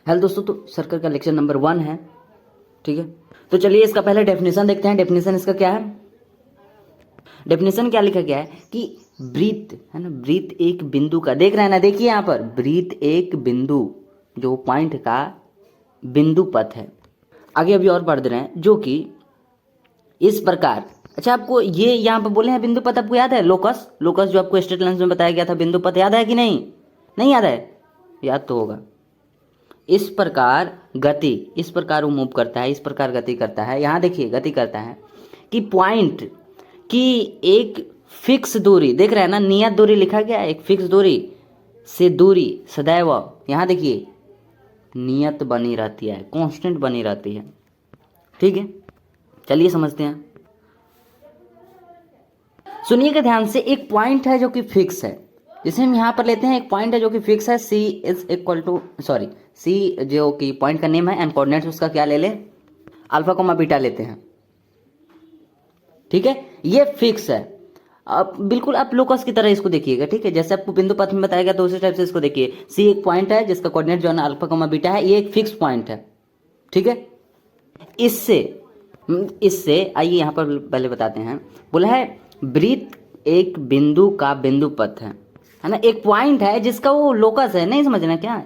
Hello दोस्तों, तो circle का लेक्चर नंबर 1 है। ठीक है, तो चलिए इसका पहले डेफिनेशन देखते हैं। डेफिनेशन इसका क्या है? डेफिनेशन क्या लिखा गया है कि ब्रीथ है ना, ब्रीथ एक बिंदु का, देख रहे हैं ना, देखिए यहाँ पर ब्रीथ एक बिंदु, जो पॉइंट का बिंदु पथ है। आगे अभी और पढ़ दे रहे हैं, जो कि इस प्रकार। अच्छा, आपको ये यहाँ पर बोले हैं बिंदु पथ, आपको याद है? लोकस, लोकस जो आपको स्ट्रेट लाइन में बताया गया था, बिंदु पथ याद है कि नहीं? नहीं याद है? याद तो होगा। इस प्रकार गति, इस प्रकार वो मूव करता है, इस प्रकार गति करता है। यहाँ देखिए गति करता है कि पॉइंट की एक फिक्स दूरी, देख रहे हैं ना, नियत दूरी लिखा गया है, एक फिक्स दूरी से दूरी सदैव, यहाँ देखिए नियत बनी रहती है, कांस्टेंट बनी रहती है। ठीक है, चलिए समझते हैं। सुनिएगा ध्यान से, एक पॉइंट है जो कि फिक्स है, जिसे हम यहाँ पर लेते हैं। एक पॉइंट है जो कि फिक्स है, सी इज इक्वल टू, सॉरी, सी जो कि पॉइंट का नेम है, एंड कोऑर्डिनेट्स उसका क्या ले लें? अल्फा कोमा बीटा लेते हैं। ठीक है, ये फिक्स है। अब बिल्कुल आप लोकस की तरह इसको देखिएगा। ठीक है, जैसे आपको बिंदु पथ में बताया गया तो उसी टाइप से इसको देखिए। सी एक पॉइंट है जिसका कोऑर्डिनेट जो है ना अल्फा कोमा बीटा है, ये एक फिक्स पॉइंट है। ठीक है, इससे इससे आइए यहाँ पर पहले बताते हैं। बोला है ब्रीथ एक बिंदु का बिंदु पथ है ना, एक पॉइंट है जिसका वो लोकस है। नहीं समझना क्या?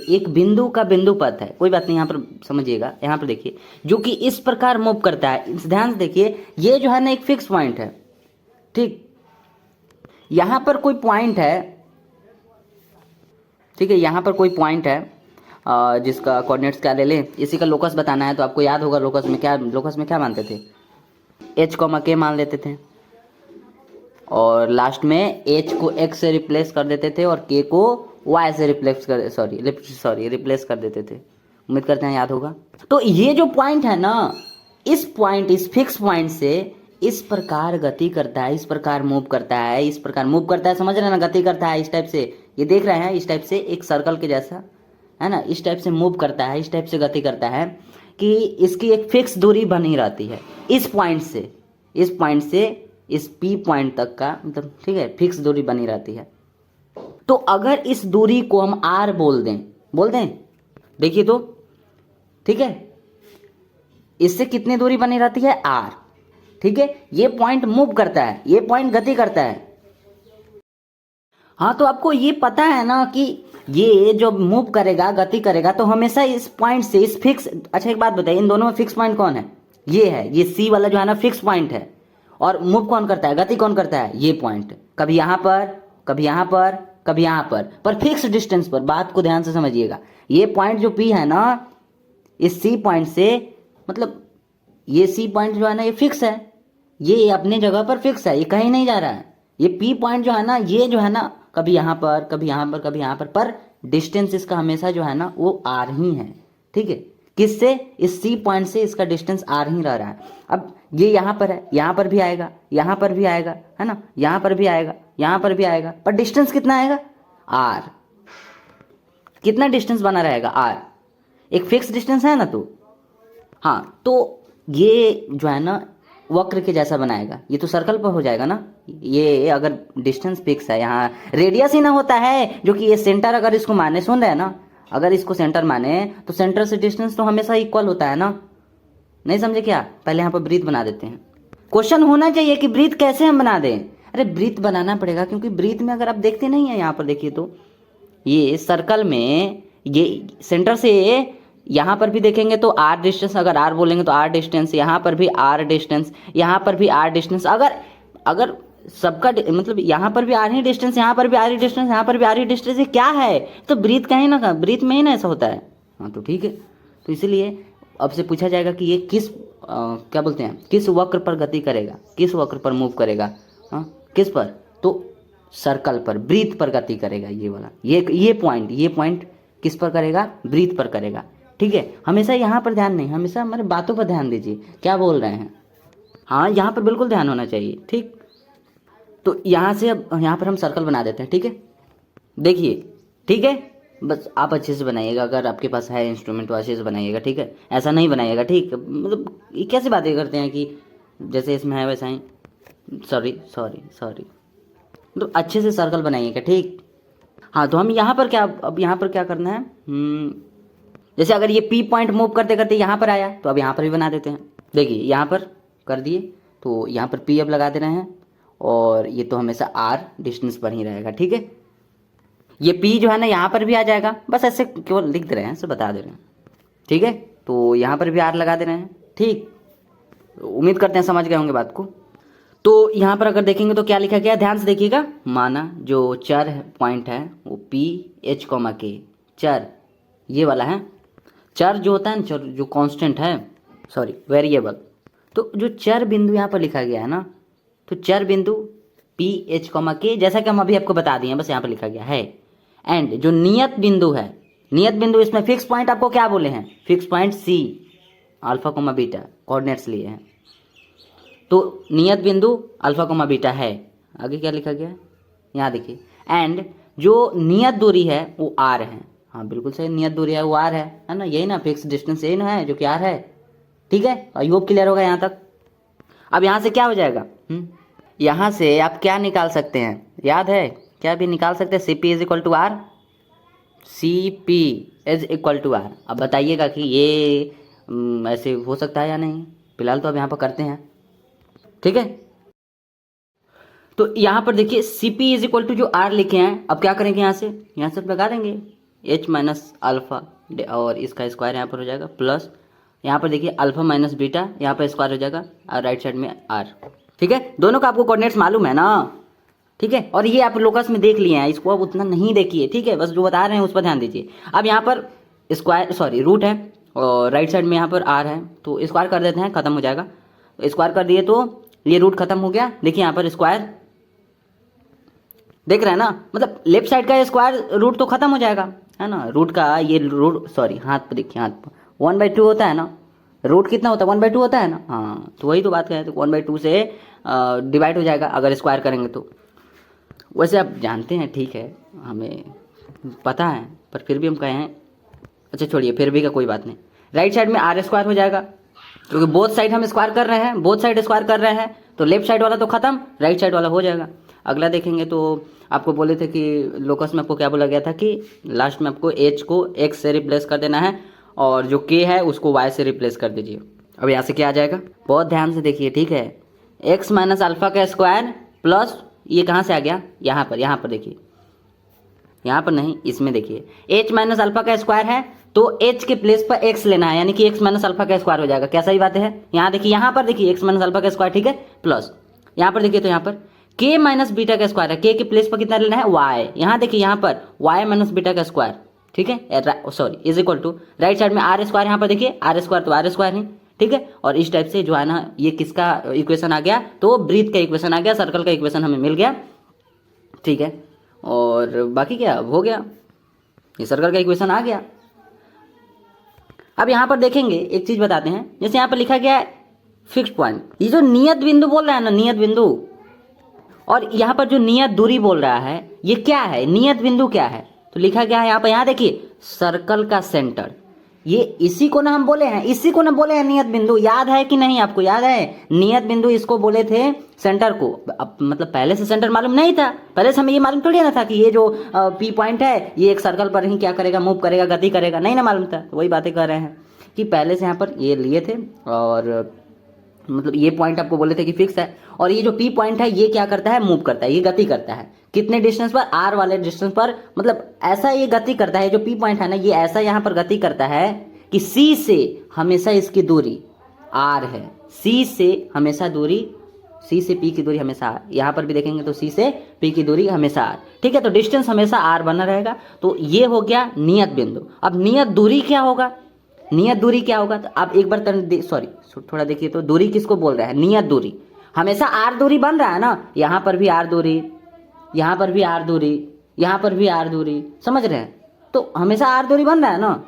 एक बिंदु का बिंदु पथ है, कोई बात नहीं, यहाँ पर समझिएगा। यहाँ पर देखिए जो कि इस प्रकार मूव करता है, ध्यान से देखिए, ये जो है ना एक फिक्स पॉइंट है। ठीक, यहाँ पर कोई पॉइंट है, ठीक है, यहाँ पर कोई पॉइंट है जिसका कोऑर्डिनेट्स क्या ले लें, इसी का लोकस बताना है। तो आपको याद होगा लोकस में क्या मानते थे? एच कॉमा के मान लेते थे, और लास्ट में एच को एक्स से रिप्लेस कर देते थे और के को वाई से रिप्लेस कर देते थे। उम्मीद करते हैं याद होगा। तो ये जो पॉइंट है ना, इस पॉइंट, इस फिक्स पॉइंट से इस प्रकार गति करता है, इस प्रकार मूव करता है, इस प्रकार मूव करता है, समझ रहे हैं ना? गति करता है इस टाइप से, ये देख रहे हैं, इस टाइप से एक सर्कल के जैसा है ना, इस टाइप से मूव करता है, इस टाइप से गति करता है कि इसकी एक फिक्स दूरी बनी रहती है इस पॉइंट से इस पी पॉइंट तक का, मतलब ठीक है, फिक्स दूरी बनी रहती है। तो अगर इस दूरी को हम आर बोल दें, देखिए तो, ठीक है, इससे कितनी दूरी बनी रहती है? आर। ठीक है, ये पॉइंट मूव करता है, ये पॉइंट गति करता है। हाँ, तो आपको ये पता है ना कि ये जो मूव करेगा, गति करेगा, तो हमेशा इस पॉइंट से इस फिक्स। अच्छा एक बात बताइए, इन दोनों में फिक्स पॉइंट कौन है? ये है, ये सी वाला जो है ना फिक्स पॉइंट है। और मूव कौन करता है, गति कौन करता है? ये पॉइंट, कभी यहाँ पर, कभी यहाँ पर, कभी यहाँ पर फिक्स डिस्टेंस पर। बात को ध्यान से समझिएगा। ये पॉइंट जो पी है ना, इस सी पॉइंट से, मतलब ये सी पॉइंट जो है ना ये फिक्स है, ये अपने जगह पर फिक्स है, ये कहीं नहीं जा रहा है। ये पी पॉइंट जो है ना, ये जो है ना कभी यहाँ पर, कभी यहाँ पर, कभी यहाँ पर डिस्टेंस इसका हमेशा जो है ना वो आर ही है। ठीक है, किससे? इस सी पॉइंट से इसका डिस्टेंस आर ही रह रहा है। अब ये यहाँ पर है, यहाँ पर भी आएगा, यहाँ पर भी आएगा, है ना, यहाँ पर भी आएगा, यहाँ पर भी आएगा, पर डिस्टेंस कितना आएगा? आर। कितना डिस्टेंस बना रहेगा? आर। एक फिक्स डिस्टेंस है ना, तो हाँ, तो ये जो है ना वक्र के जैसा बनाएगा, ये तो सर्कल पर हो जाएगा ना। ये अगर डिस्टेंस फिक्स है, यहाँ रेडियस ही ना होता है, जो कि ये सेंटर, अगर इसको माने, सुन रहे हैं ना, अगर इसको सेंटर माने तो सेंटर से डिस्टेंस तो हमेशा इक्वल होता है ना। नहीं समझे क्या? पहले यहाँ पर ब्रीथ बना देते हैं। क्वेश्चन होना चाहिए कि ब्रीथ कैसे हम बना दें। अरे ब्रीथ बनाना पड़ेगा, क्योंकि ब्रीथ में अगर आप देखते नहीं है, यहाँ पर देखिए तो ये सर्कल में, ये सेंटर से यहाँ पर भी देखेंगे तो आर डिस्टेंस, अगर आर बोलेंगे तो आर डिस्टेंस, यहाँ पर भी आर डिस्टेंस, यहाँ पर भी आर डिस्टेंस। अगर सबका मतलब यहाँ पर भी आर ही डिस्टेंस, यहाँ पर भी आर ही डिस्टेंस, यहाँ पर भी आर ही डिस्टेंस, ये क्या है? तो ब्रीथ कहीं ना, ब्रीथ में ही ना ऐसा होता है। हाँ, तो ठीक है, तो इसीलिए अब से पूछा जाएगा कि ये किस क्या बोलते हैं, किस वक्र पर गति करेगा, किस वक्र पर मूव करेगा? हाँ, किस पर? तो सर्कल पर, ब्रीथ पर गति करेगा ये वाला, ये पॉइंट किस पर करेगा? ब्रीथ पर करेगा। ठीक है, हमेशा यहाँ पर ध्यान नहीं, हमेशा हमारे बातों पर ध्यान दीजिए, क्या बोल रहे हैं। हाँ, यहाँ पर बिल्कुल ध्यान होना चाहिए। ठीक, तो यहाँ से अब यहाँ पर हम सर्कल बना देते हैं। ठीक है, देखिए, ठीक है, बस आप अच्छे से बनाइएगा, अगर आपके पास है इंस्ट्रूमेंट तो अच्छे से बनाइएगा। ठीक है, ऐसा नहीं बनाइएगा। ठीक, मतलब ये कैसे बातें करते हैं कि जैसे इसमें है वैसा ही, सॉरी, तो अच्छे से सर्कल बनाइएगा। ठीक, हाँ, तो हम यहाँ पर क्या, अब यहाँ पर क्या करना है, जैसे अगर ये P पॉइंट मूव करते करते यहाँ पर आया तो अब यहाँ पर भी बना देते हैं। देखिए यहाँ पर कर दिए तो यहाँ पर P अब लगा दे रहे हैं और ये तो हमेशा R डिस्टेंस पर ही रहेगा। ठीक है, ये P जो है ना यहाँ पर भी आ जाएगा, बस ऐसे केवल लिख दे रहे हैं, ऐसे बता दे रहे हैं। ठीक है, तो यहाँ पर भी R लगा दे रहे हैं। ठीक, उम्मीद करते हैं समझ गए होंगे बात को। तो यहाँ पर अगर देखेंगे तो क्या लिखा गया, ध्यान से देखिएगा। माना जो चर पॉइंट है वो P H, K, चर ये वाला है। चर जो होता है ना, चर जो कांस्टेंट है, सॉरी वेरिएबल, तो जो चर बिंदु यहाँ पर लिखा गया है ना, तो चर बिंदु P H, K जैसा कि हम अभी आपको बता दिए, बस यहाँ पर लिखा गया है। एंड जो नियत बिंदु है, नियत बिंदु इसमें फिक्स पॉइंट आपको क्या बोले हैं, fix point C alpha comma beta coordinates लिए हैं, तो नियत बिंदु अल्फा कोमा बीटा है। आगे क्या लिखा गया है यहाँ देखिए। एंड जो नियत दूरी है वो R है। हाँ बिल्कुल सही, नियत दूरी है वो R है ना, यही ना फिक्स डिस्टेंस, यही ना है जो कि R है। ठीक है, आई होप क्लियर होगा यहाँ तक। अब यहाँ से क्या हो जाएगा, यहाँ से आप क्या निकाल सकते हैं, याद है क्या भी निकाल सकते हैं, CP is equal to R, CP is equal to R। अब बताइएगा कि ये ऐसे हो सकता है या नहीं, फिलहाल तो अब यहाँ पर करते हैं। ठीक है, तो यहाँ पर देखिए CP इज इक्वल टू जो R लिखे हैं, अब क्या करेंगे, यहाँ से लगा देंगे H माइनस अल्फा और इसका स्क्वायर यहाँ पर हो जाएगा, प्लस यहाँ पर देखिए अल्फा माइनस बीटा यहाँ पर स्क्वायर हो जाएगा और राइट साइड में R। ठीक है, दोनों का आपको कोऑर्डिनेट्स मालूम है ना। ठीक है, और ये आप लोकस में देख लिए हैं, इसको अब उतना नहीं देखिए। ठीक है, बस जो बता रहे हैं उस पर ध्यान दीजिए। अब यहाँ पर स्क्वायर सॉरी रूट है और राइट साइड में यहाँ पर R है, तो स्क्वायर कर देते हैं, खत्म हो जाएगा। तो स्क्वायर कर दिए तो ये रूट खत्म हो गया। देखिए यहाँ पर स्क्वायर देख रहे हैं ना, मतलब लेफ्ट साइड का स्क्वायर रूट तो खत्म हो जाएगा, है ना। रूट का ये रूट सॉरी हाथ पर देखिए, हाथ पर 1/2 होता है ना, रूट कितना होता है 1/2 होता है ना। हाँ तो वही तो बात है, तो 1/2 से डिवाइड हो जाएगा अगर स्क्वायर करेंगे तो। वैसे आप जानते हैं, ठीक है हमें पता है, पर फिर भी हम कहें हैं, अच्छा छोड़िए फिर भी का कोई बात नहीं। राइट साइड में R स्क्वायर हो जाएगा, क्योंकि बोथ साइड हम स्क्वायर कर रहे हैं, बोथ साइड स्क्वायर कर रहे हैं, तो लेफ्ट साइड वाला तो खत्म, राइट साइड वाला हो जाएगा। अगला देखेंगे तो आपको बोले थे कि लोकस में आपको क्या बोला गया था कि लास्ट में आपको H को X से रिप्लेस कर देना है और जो K है उसको Y से रिप्लेस कर दीजिए। अब यहाँ से क्या आ जाएगा, बहुत ध्यान से देखिए। ठीक है, X माइनस अल्फा का स्क्वायर प्लस ये कहाँ से आ गया, यहाँ पर देखिए, यहाँ पर नहीं इसमें देखिए, H माइनस अल्फा का स्क्वायर है तो H के प्लेस पर X लेना है, यानी कि X माइनस अल्फा का स्क्वायर हो जाएगा। क्या सही बात है, यहाँ देखिए, यहाँ पर देखिए X माइनस अल्फा का स्क्वायर, ठीक है, प्लस यहाँ पर देखिए तो यहाँ पर K माइनस बीटा का स्क्वायर है, K के प्लेस पर कितना लेना है Y, यहाँ देखिए यहाँ पर Y माइनस बीटा का स्क्वायर, ठीक है, sorry is equal to right side में R स्क्वायर, यहाँ पर देखिए R स्क्वायर तो R स्क्वायर ही, ठीक है। और इस टाइप से जो है ना, ये किसका इक्वेशन आ गया, तो ब्रीथ का इक्वेशन आ गया, सर्कल का इक्वेशन हमें मिल गया, ठीक है। और बाकी क्या हो गया, ये सर्कल का इक्वेशन आ गया। अब यहाँ पर देखेंगे एक चीज बताते हैं, जैसे यहाँ पर लिखा गया है फिक्स पॉइंट, ये जो नियत बिंदु बोल रहा है ना, नियत बिंदु, और यहाँ पर जो नियत दूरी बोल रहा है, ये क्या है, नियत बिंदु क्या है, तो लिखा गया है यहाँ पर, यहाँ देखिए सर्कल का सेंटर, ये इसी को ना हम बोले हैं, इसी को ना बोले हैं नियत बिंदु। याद है कि नहीं, आपको याद है, नियत बिंदु इसको बोले थे सेंटर को। अब मतलब पहले से सेंटर मालूम नहीं था, पहले से हमें ये मालूम थोड़ी ना था कि ये जो पी पॉइंट है ये एक सर्कल पर ही क्या करेगा, मूव करेगा, गति करेगा, नहीं ना मालूम था। तो वही बातें कर रहे हैं कि पहले से यहाँ पर ये लिए थे, और मतलब ये पॉइंट आपको बोले थे कि फिक्स है, और ये जो पी पॉइंट है ये क्या करता है, मूव करता है, ये गति करता है। कितने डिस्टेंस पर, आर वाले डिस्टेंस पर, मतलब ऐसा ये गति करता है, जो पी पॉइंट है ना, ये ऐसा यहाँ पर गति करता है कि सी से हमेशा इसकी दूरी आर है, सी से हमेशा दूरी, सी से पी की दूरी हमेशा आर, यहाँ पर भी देखेंगे तो सी से पी की दूरी हमेशा आर, ठीक है। तो डिस्टेंस हमेशा आर बना रहेगा। तो ये हो गया नियत बिंदु। अब नियत दूरी क्या होगा, नियत दूरी क्या होगा, तो आप एक बार सॉरी थोड़ा देखिए, तो दूरी किसको बोल रहा है, नियत दूरी, हमेशा आर दूरी बन रहा है ना, यहाँ पर भी आर दूरी, यहाँ पर भी आर दूरी, यहाँ पर भी आर दूरी, समझ रहे हैं, तो हमेशा आर दूरी बन रहा है ना।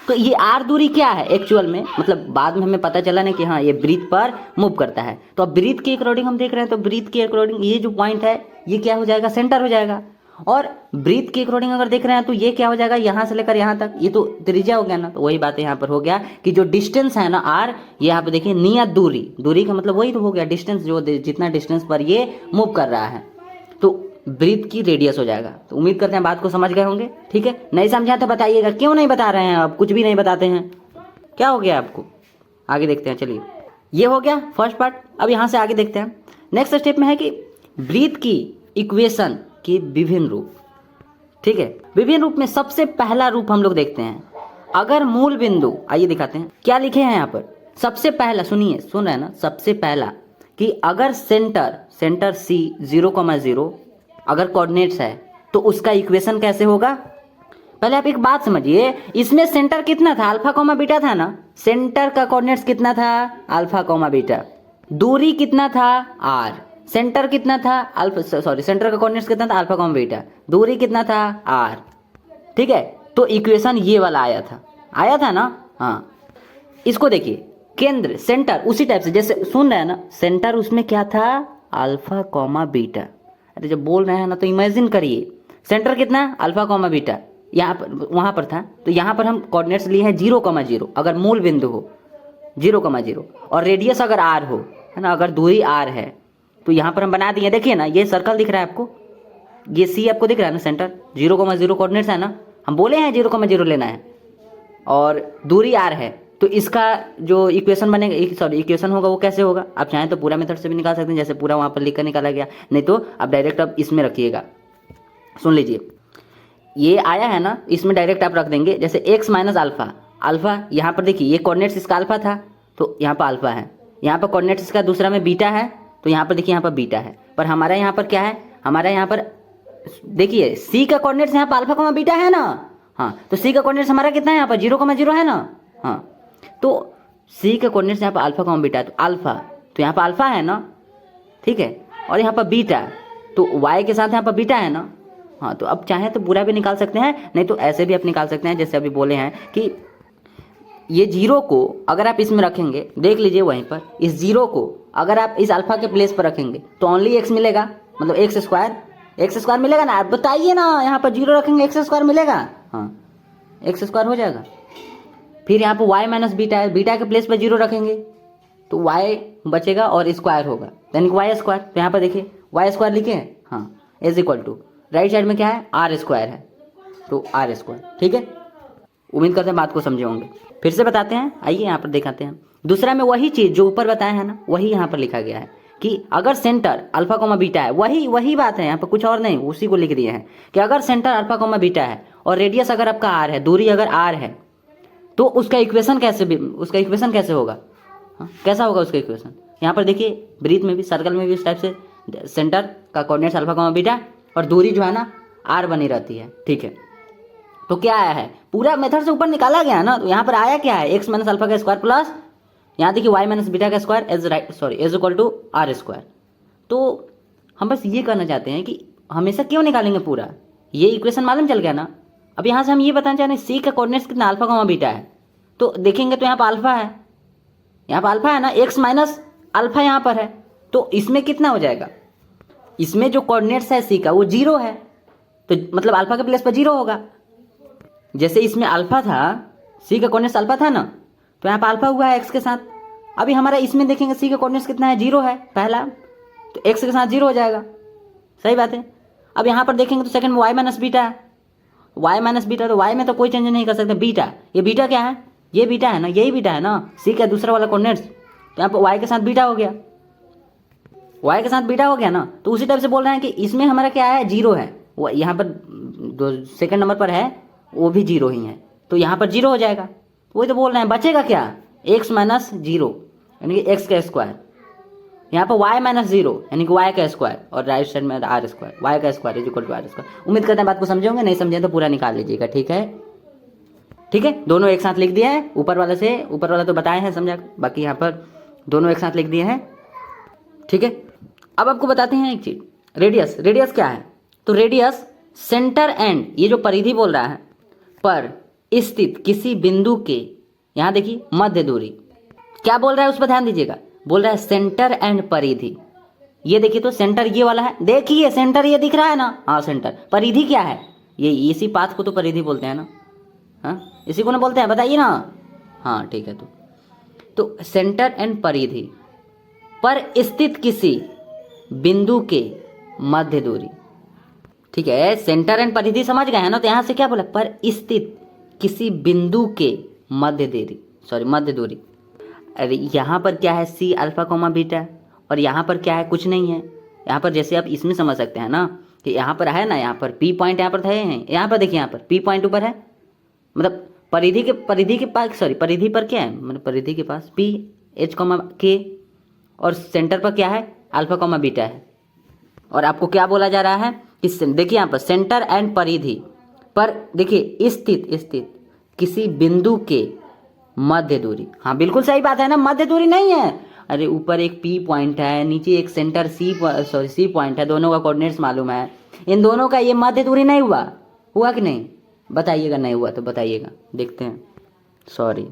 तो ये आर दूरी क्या है एक्चुअल में, मतलब बाद में हमें पता चला ना कि हाँ ये ब्रीथ पर मूव करता है। तो अब ब्रीथ के अकॉर्डिंग हम देख रहे हैं, तो ब्रीथ के अकॉर्डिंग ये जो पॉइंट है ये क्या हो जाएगा, सेंटर हो जाएगा। और ब्रीथ के अकॉर्डिंग अगर देख रहे हैं तो ये क्या हो जाएगा, यहाँ से लेकर यहाँ तक, ये तो त्रिज्या हो गया ना। तो वही बात यहाँ पर हो गया कि जो डिस्टेंस है ना आर, यहाँ पे देखिए नियत दूरी, दूरी का मतलब वही तो हो गया डिस्टेंस, जो जितना डिस्टेंस पर ये मूव कर रहा है। तो वृत्त की रेडियस हो जाएगा। तो उम्मीद करते हैं बात को समझ गए होंगे। ठीक है, नहीं समझा तो बताइएगा, क्यों नहीं बता रहे हैं आप, कुछ भी नहीं बताते हैं, क्या हो गया आपको। आगे देखते हैं, चलिए ये हो गया फर्स्ट पार्ट। अब यहाँ से आगे देखते हैं, नेक्स्ट स्टेप में है कि वृत्त की इक्वेशन के विभिन्न रूप। ठीक है, विभिन्न रूप में सबसे पहला रूप हम लोग देखते हैं, अगर मूल बिंदु, आइए दिखाते हैं क्या लिखे हैं यहाँ पर। सबसे पहला सुनिए, सुन रहे हैं ना, सबसे पहला कि अगर सेंटर C 0,0 अगर कोऑर्डिनेट्स है तो उसका इक्वेशन कैसे होगा। पहले आप एक बात समझिए, इसमें सेंटर कितना था, अल्फा कॉमा बीटा था ना, सेंटर का कोऑर्डिनेट्स कितना था, अल्फा कॉमा बीटा, दूरी कितना था r, सेंटर कितना था सेंटर का कोऑर्डिनेट्स कितना था, अल्फा कॉमा बीटा, दूरी कितना था r। ठीक है, तो इक्वेशन ये वाला आया था ना। हाँ, इसको देखिए, केंद्र सेंटर उसी टाइप से जैसे सुन रहे हैं ना, सेंटर उसमें क्या था, अल्फा कॉमा बीटा। अरे जब बोल रहे हैं ना तो इमेजिन करिए, सेंटर कितना, अल्फा कॉमा बीटा, यहाँ पर वहाँ पर था, तो यहाँ पर हम कोऑर्डिनेट्स लिए हैं 0,0 अगर मूल बिंदु हो 0,0 और रेडियस अगर r हो, है ना, अगर दूरी r है तो यहाँ पर हम बना दिए। देखिए ना, ये सर्कल दिख रहा है आपको, ये C आपको दिख रहा है ना, सेंटर 0,0 कोऑर्डिनेट्स है ना, हम बोले हैं 0,0 लेना है और दूरी r है, तो इसका जो इक्वेशन बनेगा, इक्वेशन होगा वो कैसे होगा, आप चाहें तो पूरा मेथड से भी निकाल सकते हैं, जैसे पूरा वहाँ पर लिख कर निकाला गया, नहीं तो आप डायरेक्ट अब इसमें रखिएगा। सुन लीजिए, ये आया है ना, इसमें डायरेक्ट आप रख देंगे, जैसे x माइनस अल्फा यहाँ पर देखिए, ये कोऑर्डिनेट्स इसका अल्फा था तो यहाँ पर अल्फा है, यहाँ पर कोऑर्डिनेट्स इसका दूसरा में बीटा है, तो यहाँ पर देखिए यहाँ पर बीटा है, पर हमारा यहाँ पर क्या है, हमारा यहाँ पर देखिए C का कोऑर्डिनेट्स यहाँ पर अल्फा कॉमा बीटा है ना। हाँ, तो C का कोऑर्डिनेट्स हमारा कितना है, यहाँ पर 0,0 है ना। हाँ, तो C का कोऑर्डिनेट्स यहाँ पर अल्फा कॉमा बीटा है, तो अल्फा, तो यहाँ पर अल्फा है ना, ठीक है, और यहाँ पर बीटा, तो y के साथ यहाँ पर बीटा है ना। हाँ, तो अब चाहे तो पूरा भी निकाल सकते हैं, नहीं तो ऐसे भी आप निकाल सकते हैं, जैसे अभी बोले हैं कि ये 0 को अगर आप इसमें रखेंगे, देख लीजिए वहीं पर, इस 0 को अगर आप इस अल्फा के प्लेस पर रखेंगे तो ओनली x मिलेगा, मतलब x स्क्वायर मिलेगा ना। आप बताइए ना, यहाँ पर 0 रखेंगे x स्क्वायर मिलेगा, हाँ x स्क्वायर हो जाएगा। फिर यहाँ पर y माइनस बीटा है, बीटा के प्लेस पर 0 रखेंगे तो y बचेगा और स्क्वायर होगा, यानी कि y स्क्वायर। तो यहाँ पर देखिए y स्क्वायर लिखे हैं, हाँ, is equal to right side में क्या है, r स्क्वायर है, तो r स्क्वायर। ठीक है, उम्मीद करते हैं बात को समझे होंगे। फिर से बताते हैं, आइए यहाँ पर दिखाते हैं। दूसरा में वही चीज़ जो ऊपर बताया है ना, वही यहाँ पर लिखा गया है कि अगर सेंटर अल्फा कॉमा बीटा है, वही बात है यहाँ पर, कुछ और नहीं, उसी को लिख दिए हैं कि अगर सेंटर अल्फा कॉमा बीटा है और रेडियस अगर आपका r है, दूरी अगर r है, तो उसका इक्वेशन कैसे होगा। हाँ, कैसा होगा उसका इक्वेशन। यहाँ पर देखिए, वृत्त में भी, सर्कल में भी इस टाइप से, सेंटर का कोऑर्डिनेट्स अल्फा कॉमा बीटा और दूरी जो है ना r बनी रहती है। ठीक है, तो क्या आया है, पूरा मेथड से ऊपर निकाला गया ना, तो यहाँ पर आया क्या है, x माइनस अल्फा का स्क्वायर प्लस यहाँ देखिए y माइनस बीटा का square is equal to r square. तो हम बस ये करना चाहते हैं कि हमेशा क्यों निकालेंगे पूरा, ये इक्वेशन मालूम चल गया ना। अब यहाँ से हम ये बताना चाह रहे हैं C का कोऑर्डिनेट्स कितना, अल्फा कॉमा बीटा है, तो देखेंगे तो यहाँ पर अल्फा है, यहाँ पर अल्फा है ना, x माइनस अल्फा यहाँ पर है, तो इसमें कितना हो जाएगा, इसमें जो कोऑर्डिनेट्स है C का वो 0 है, तो मतलब अल्फा के प्लेस पर 0 होगा। जैसे इसमें अल्फा था, C का कोऑर्डिनेट्स अल्फा था ना, तो यहाँ पर अल्फा हुआ है x के साथ। अभी हमारा इसमें देखेंगे C का कोऑर्डिनेट्स कितना है, 0 है पहला, तो x के साथ 0 हो जाएगा, सही बात है। अब यहाँ पर देखेंगे तो सेकंड में y माइनस बीटा है, तो y में तो कोई चेंज नहीं कर सकते, बीटा, ये बीटा क्या है, ये बीटा है ना, यही बीटा है ना, C का दूसरा वाला कोऑर्डिनेट्स, तो यहाँ पर y के साथ बीटा हो गया, ना। तो उसी टाइप से बोल रहे हैं कि इसमें हमारा क्या है, 0 है, वो यहाँ पर सेकंड नंबर पर है वो भी 0 ही है, तो यहाँ पर 0 हो जाएगा। वही तो बोल रहे हैं, बचेगा क्या, x माइनस 0 यानी कि x का स्क्वायर, यहाँ पर y माइनस 0 यानी कि y का स्क्वायर, और राइट साइड में r स्क्वायर, y का square is equal to r square. उम्मीद करते हैं बात को समझे होंगे, नहीं समझे तो पूरा निकाल लीजिएगा। ठीक है, दोनों एक साथ लिख दिए हैं, ऊपर वाला तो बताए हैं समझा, बाकी यहाँ पर दोनों एक साथ लिख दिए हैं। ठीक है, अब आपको बताते हैं एक चीज, रेडियस क्या है। तो रेडियस सेंटर एंड, ये जो परिधि बोल रहा है, पर स्थित किसी बिंदु के, यहाँ देखिए मध्य दूरी, क्या बोल रहा है उस पर ध्यान दीजिएगा, बोल रहा है सेंटर एंड परिधि। ये देखिए तो सेंटर ये वाला है, देखिए सेंटर ये दिख रहा है ना, हाँ सेंटर, परिधि क्या है, ये इसी पाथ को तो परिधि बोलते हैं ना, हाँ इसी को ना बोलते हैं, बताइए ना। हाँ ठीक है, तो सेंटर एंड परिधि पर स्थित किसी बिंदु के मध्य दूरी, ठीक है, सेंटर एंड परिधि समझ गए हैं ना। तो यहाँ से क्या बोला, पर स्थित किसी बिंदु के मध्य दूरी। अरे यहाँ पर क्या है, सी अल्फा कोमा बीटा, और यहाँ पर क्या है, कुछ नहीं है। यहाँ पर जैसे आप इसमें समझ सकते हैं ना कि यहाँ पर है ना, यहाँ पर पी पॉइंट यहाँ पर है, यहाँ पर देखिए, यहाँ पर पी पॉइंट ऊपर है, मतलब परिधि के पास, परिधि पर क्या है, मतलब परिधि के पास पी एच कोमा के, और सेंटर पर क्या है, अल्फा कोमा बीटा है। और आपको क्या बोला जा रहा है कि देखिए यहाँ पर सेंटर एंड परिधि पर देखिए स्थित किसी बिंदु के मध्य दूरी। हाँ बिल्कुल सही बात है ना, मध्य दूरी नहीं है। अरे ऊपर एक पी पॉइंट है, नीचे एक सेंटर सी पॉइंट है, दोनों का कोऑर्डिनेट्स मालूम है, इन दोनों का ये मध्य दूरी नहीं हुआ कि नहीं, बताइएगा। नहीं हुआ तो बताइएगा, देखते हैं। सॉरी,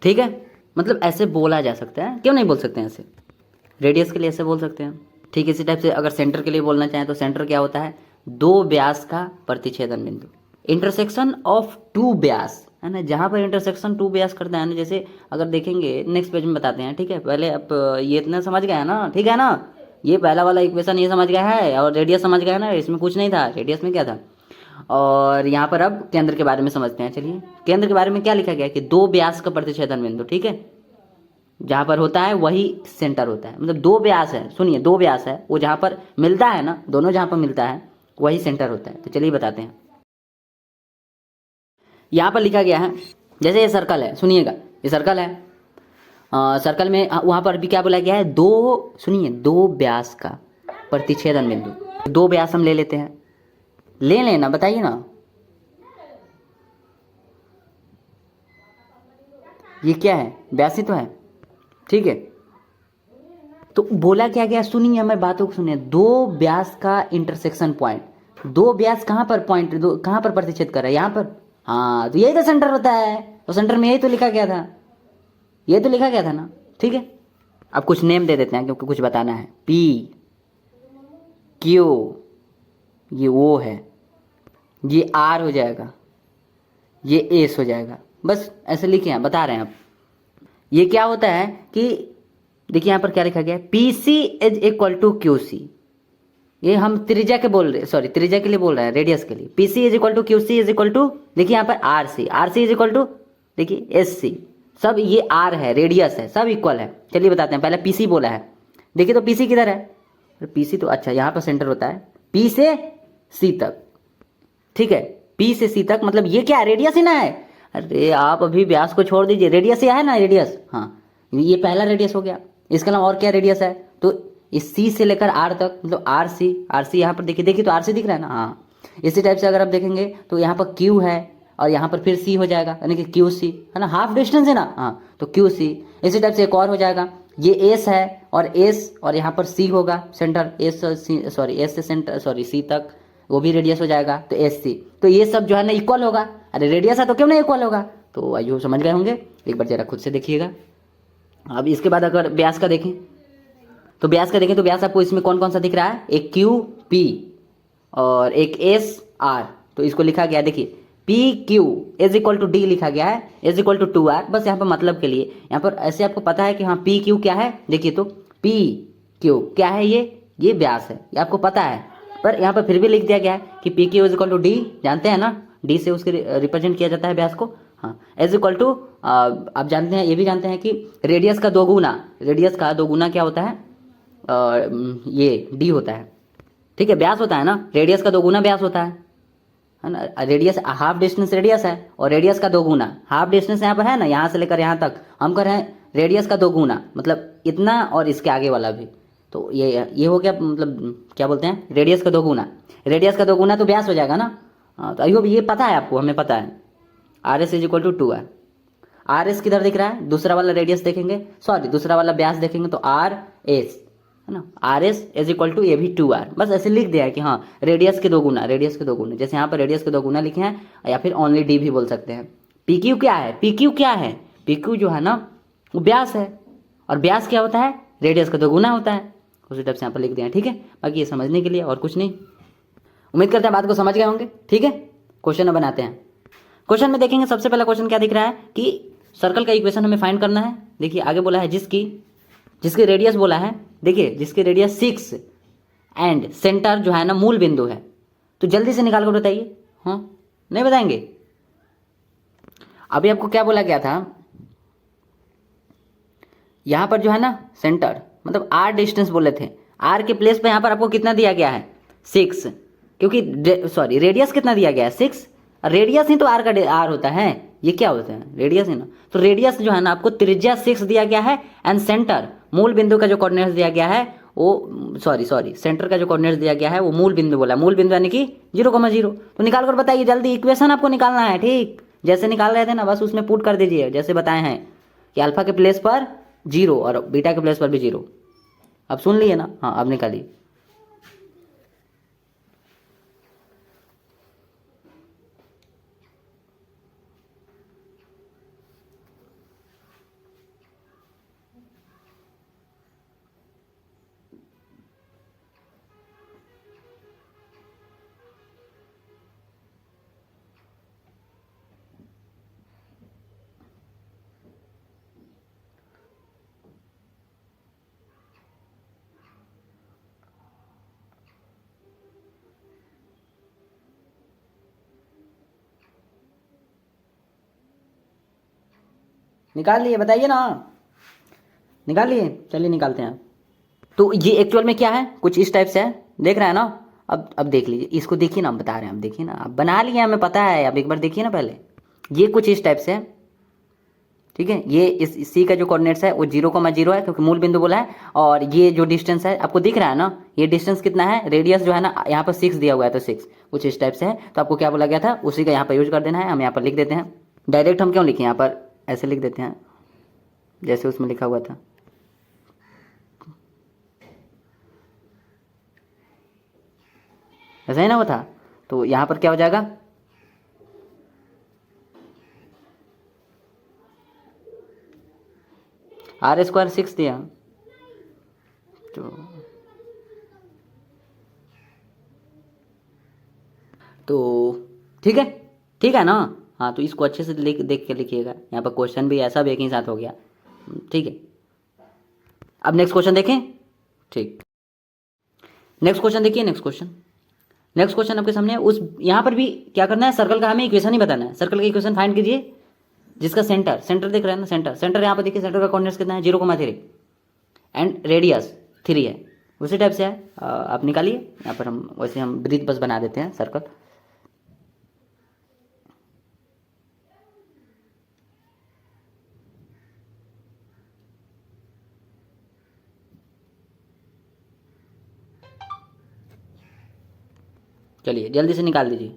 ठीक है, मतलब ऐसे बोला जा सकता है, क्यों नहीं बोल सकते हैं ऐसे, रेडियस के लिए ऐसे बोल सकते हैं। ठीक इसी टाइप से अगर सेंटर के लिए बोलना चाहें तो सेंटर क्या होता है, दो व्यास का प्रतिच्छेदन बिंदु, इंटरसेक्शन ऑफ टू व्यास, है ना, जहाँ पर इंटरसेक्शन टू व्यास करता है ना। जैसे अगर देखेंगे नेक्स्ट पेज में बताते हैं, ठीक है, पहले आप ये इतना समझ गए हैं ना, ठीक है ना, ये पहला वाला इक्वेशन ये समझ गया है, और रेडियस समझ गया है ना, इसमें कुछ नहीं था, रेडियस में क्या था। और यहाँ पर अब केंद्र के बारे में समझते हैं। चलिए, केंद्र के बारे में क्या लिखा गया है कि दो व्यास का प्रतिच्छेदन बिंदु, ठीक है, जहाँ पर होता है वही सेंटर होता है, मतलब दो व्यास है, सुनिए दो व्यास है, वो जहाँ पर मिलता है ना, दोनों जहाँ पर मिलता है वही सेंटर होता है। तो चलिए बताते हैं। यहाँ पर लिखा गया है, जैसे ये सर्कल है, सुनिएगा, ये सर्कल है, सर्कल में वहाँ पर भी क्या बोला गया है, दो व्यास का प्रतिच्छेदन बिंदु। दो व्यास हम ले लेते हैं, ले लेना, बताइए ना, ये क्या है, व्यास ही तो है, ठीक है। तो बोला क्या गया, सुनिए हमारी बातों को सुनिए, दो व्यास का इंटरसेक्शन पॉइंट, दो व्यास कहाँ पर पॉइंट, दो कहाँ पर प्रतिच्छेद कर रहा है, यहाँ पर, हाँ, तो यही तो सेंटर होता है। तो सेंटर में यही तो लिखा गया था, ये तो लिखा गया था ना, ठीक है। अब कुछ नेम दे देते हैं क्योंकि कुछ बताना है। पी क्यू, ये ओ है, ये आर हो जाएगा, ये एस हो जाएगा, बस ऐसे लिखे हैं, बता रहे हैं आप। ये क्या होता है कि देखिए यहाँ पर क्या लिखा गया है, P C is equal to Q C, ये हम त्रिज्या के बोल रहे, सॉरी त्रिज्या के लिए बोल रहे हैं, रेडियस के लिए। P C is equal to Q C is equal to, देखिए यहाँ पर R C is equal to, देखिए एस सी, सब ये आर है, रेडियस है, सब इक्वल है। चलिए बताते हैं, पहले पीसी बोला है, देखिए तो पीसी किधर है, पीसी तो अच्छा यहाँ पर सेंटर होता है, पी से सी तक, ठीक है, पी से सी तक, मतलब ये क्या है, रेडियस ही ना है। अरे आप अभी व्यास को छोड़ दीजिए, रेडियस ही है ना, रेडियस, हाँ, ये पहला रेडियस हो गया। इसके अलावा और क्या रेडियस है, तो इस सी से लेकर आर तक, मतलब आर सी यहाँ पर देखिए तो आर सी दिख रहा है ना, हाँ। इसी टाइप से अगर आप देखेंगे तो यहाँ पर क्यू है, और यहाँ पर फिर सी हो जाएगा, यानी कि क्यू सी है ना, हाफ डिस्टेंस है ना, हाँ, तो क्यू सी। इसी टाइप से एक और हो जाएगा, ये एस है, और यहाँ पर सी होगा सेंटर, एस से सेंटर, सी तक, वो भी रेडियस हो जाएगा, तो एस सी। तो ये सब जो है ना इक्वल होगा, अरे रेडियस है तो क्यों नहीं इक्वल होगा। तो आइए समझ गए होंगे, एक बार जरा खुद से देखिएगा। अब इसके बाद अगर व्यास का देखें तो व्यास आपको इसमें कौन कौन सा दिख रहा है, एक क्यू पी और एक एस आर, तो इसको लिखा गया, देखिए P Q is equal to D लिखा गया है, इज इक्वल टू 2r, बस यहाँ पर मतलब के लिए, यहाँ पर ऐसे आपको पता है कि हाँ पी क्यू क्या है, देखिए तो पी क्यू क्या है, ये व्यास है, ये आपको पता है, पर यहाँ पर फिर भी लिख दिया गया है कि P Q is equal to D, जानते हैं ना, डी से उसके रिप्रेजेंट किया जाता है व्यास को, हाँ, इज इक्वल टू, आप जानते हैं, ये भी जानते हैं कि रेडियस का दो गुना क्या होता है, ये डी होता है, ठीक है, व्यास होता है ना, रेडियस का 2 गुना व्यास होता है ना। रेडियस हाफ डिस्टेंस रेडियस है, और रेडियस का 2 गुना, हाफ डिस्टेंस यहाँ पर है ना, यहाँ से लेकर यहाँ तक हम कर रहे हैं रेडियस का 2 गुना, मतलब इतना और इसके आगे वाला भी, तो ये हो गया, मतलब क्या बोलते हैं, रेडियस का 2 गुना, तो व्यास हो जाएगा ना। हाँ, तो अयो ये पता है आपको, हमें पता है, R S is equal to 2r। R S किधर दिख रहा है, दूसरा वाला रेडियस देखेंगे, दूसरा वाला व्यास देखेंगे तो आर एस है ना, R S is equal to ये भी 2r, बस ऐसे लिख दिया है कि हाँ रेडियस के 2 गुना, जैसे यहाँ पर रेडियस के 2 गुना लिखे हैं, या फिर ओनली डी भी बोल सकते हैं। पी क्यू क्या है, पी क्यू जो है ना वो व्यास है, और व्यास क्या होता है, रेडियस का 2 गुना होता है, उसी टाइप से यहाँ पर लिख दिया है, ठीक है। बाकी ये समझने के लिए और कुछ नहीं, उम्मीद करते हैं बात को समझ गए होंगे, ठीक है। क्वेश्चन बनाते हैं। क्वेश्चन में देखेंगे, सबसे पहला क्वेश्चन क्या दिख रहा है कि सर्कल का इक्वेशन हमें फाइंड करना है। देखिए आगे बोला है जिसकी रेडियस बोला है, देखिए जिसकी रेडियस 6 एंड सेंटर जो है ना मूल बिंदु है, तो जल्दी से निकाल कर बताइए। हाँ, नहीं बताएंगे? अभी आपको क्या बोला गया था, यहाँ पर जो है ना सेंटर मतलब आर डिस्टेंस बोले थे, आर के प्लेस पे यहाँ पर आपको कितना दिया गया है 6, क्योंकि सॉरी रेडियस कितना दिया गया है 6, रेडियस ही तो आर का आर होता है, ये क्या होता है रेडियस है ना। तो रेडियस जो है ना आपको त्रिज्या 6 दिया गया है, एंड सेंटर मूल बिंदु का जो कोऑर्डिनेट्स दिया गया है वो सॉरी सेंटर का जो कोऑर्डिनेट्स दिया गया है वो मूल बिंदु बोला, मूल बिंदु यानी कि 0,0। तो निकाल कर बताइए जल्दी, इक्वेशन आपको निकालना है, ठीक जैसे निकाल रहे थे ना बस उसमें पुट कर दीजिए, जैसे बताए हैं कि अल्फा के प्लेस पर 0 और बीटा के प्लेस पर भी 0। अब सुन लिए ना, हाँ अब निकालिए। निकाल लिए, बताइए ना, निकाल लिए, चलिए निकालते हैं। तो ये एक्चुअल में क्या है, कुछ इस टाइप से है, देख रहे हैं ना। अब देख लीजिए, इसको देखिए ना, हम बता रहे हैं, हम देखिए ना, अब बना लिए हमें पता है, अब एक बार देखिए ना पहले, ये कुछ इस टाइप से है, ठीक है। ये इस सी का जो कोऑर्डिनेट्स है वो 0,0 है क्योंकि मूल बिंदु बोला है, और ये जो डिस्टेंस है आपको दिख रहा है ना, ये डिस्टेंस कितना है, रेडियस जो है ना यहाँ पर 6 दिया हुआ है, तो 6 कुछ इस टाइप से है। तो आपको क्या बोला गया था उसी का यहाँ पर यूज कर देना है, हम यहाँ पर लिख देते हैं डायरेक्ट, हम क्यों लिखें यहाँ पर, ऐसे लिख देते हैं जैसे उसमें लिखा हुआ था। ऐसा ही ना वो था, तो यहाँ पर क्या हो जाएगा, R² 6 दिया, तो ठीक है, ठीक है ना। हाँ, तो इसको अच्छे से देख के लिखिएगा, यहाँ पर क्वेश्चन भी ऐसा भी एक ही साथ हो गया, ठीक है। अब नेक्स्ट क्वेश्चन देखें, ठीक, नेक्स्ट क्वेश्चन देखिए, नेक्स्ट क्वेश्चन आपके सामने है। उस यहाँ पर भी क्या करना है, सर्कल का हमें इक्वेशन ही बताना है, सर्कल का इक्वेशन फाइंड कीजिए जिसका सेंटर देख रहे हैं ना, सेंटर यहाँ पर देखिए, सेंटर का कोऑर्डिनेट्स कितना है 0,3 एंड रेडियस 3 है, उसी टाइप से है। आप निकालिए, यहाँ पर हम वैसे हम ब्रीथ बस बना देते हैं सर्कल। चलिए जल्दी से निकाल दीजिए।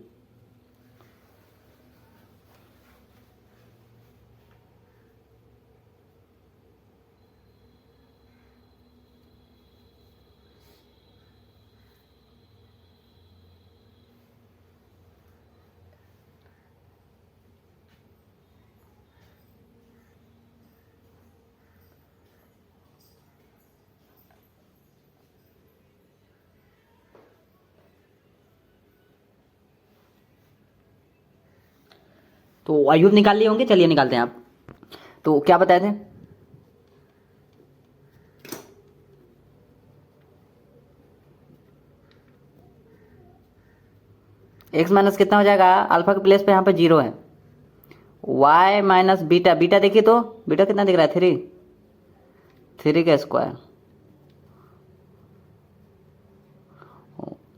तो आयुध निकाल लिए होंगे, चलिए निकालते हैं। आप तो क्या बताए थे, x माइनस कितना हो जाएगा, अल्फा के प्लेस पे यहाँ पे 0 है, y माइनस बीटा, बीटा देखिए तो बीटा कितना दिख रहा है 3 का स्क्वायर,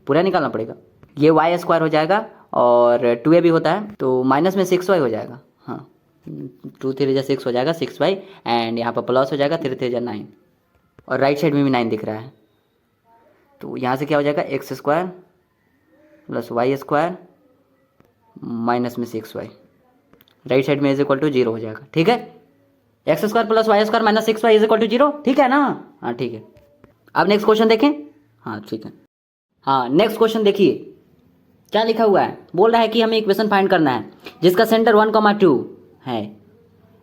पूरा निकालना पड़ेगा, ये y² हो जाएगा, और 2a भी होता है तो माइनस में 6y हो जाएगा, हाँ 2 3 6 हो जाएगा 6y, एंड यहाँ पर प्लस हो जाएगा 3 3 9, और राइट साइड में भी 9 दिख रहा है, तो यहाँ से क्या हो जाएगा x² प्लस y² माइनस में 6y, राइट साइड में इज इक्वल टू 0 हो जाएगा, ठीक है। x² plus y² minus 6y is equal to 0, ठीक है ना, हाँ ठीक है। अब नेक्स्ट क्वेश्चन देखें, हाँ ठीक है, हाँ नेक्स्ट क्वेश्चन देखिए क्या लिखा हुआ है, बोल रहा है कि हमें इक्वेशन फाइंड करना है जिसका सेंटर 1,2 है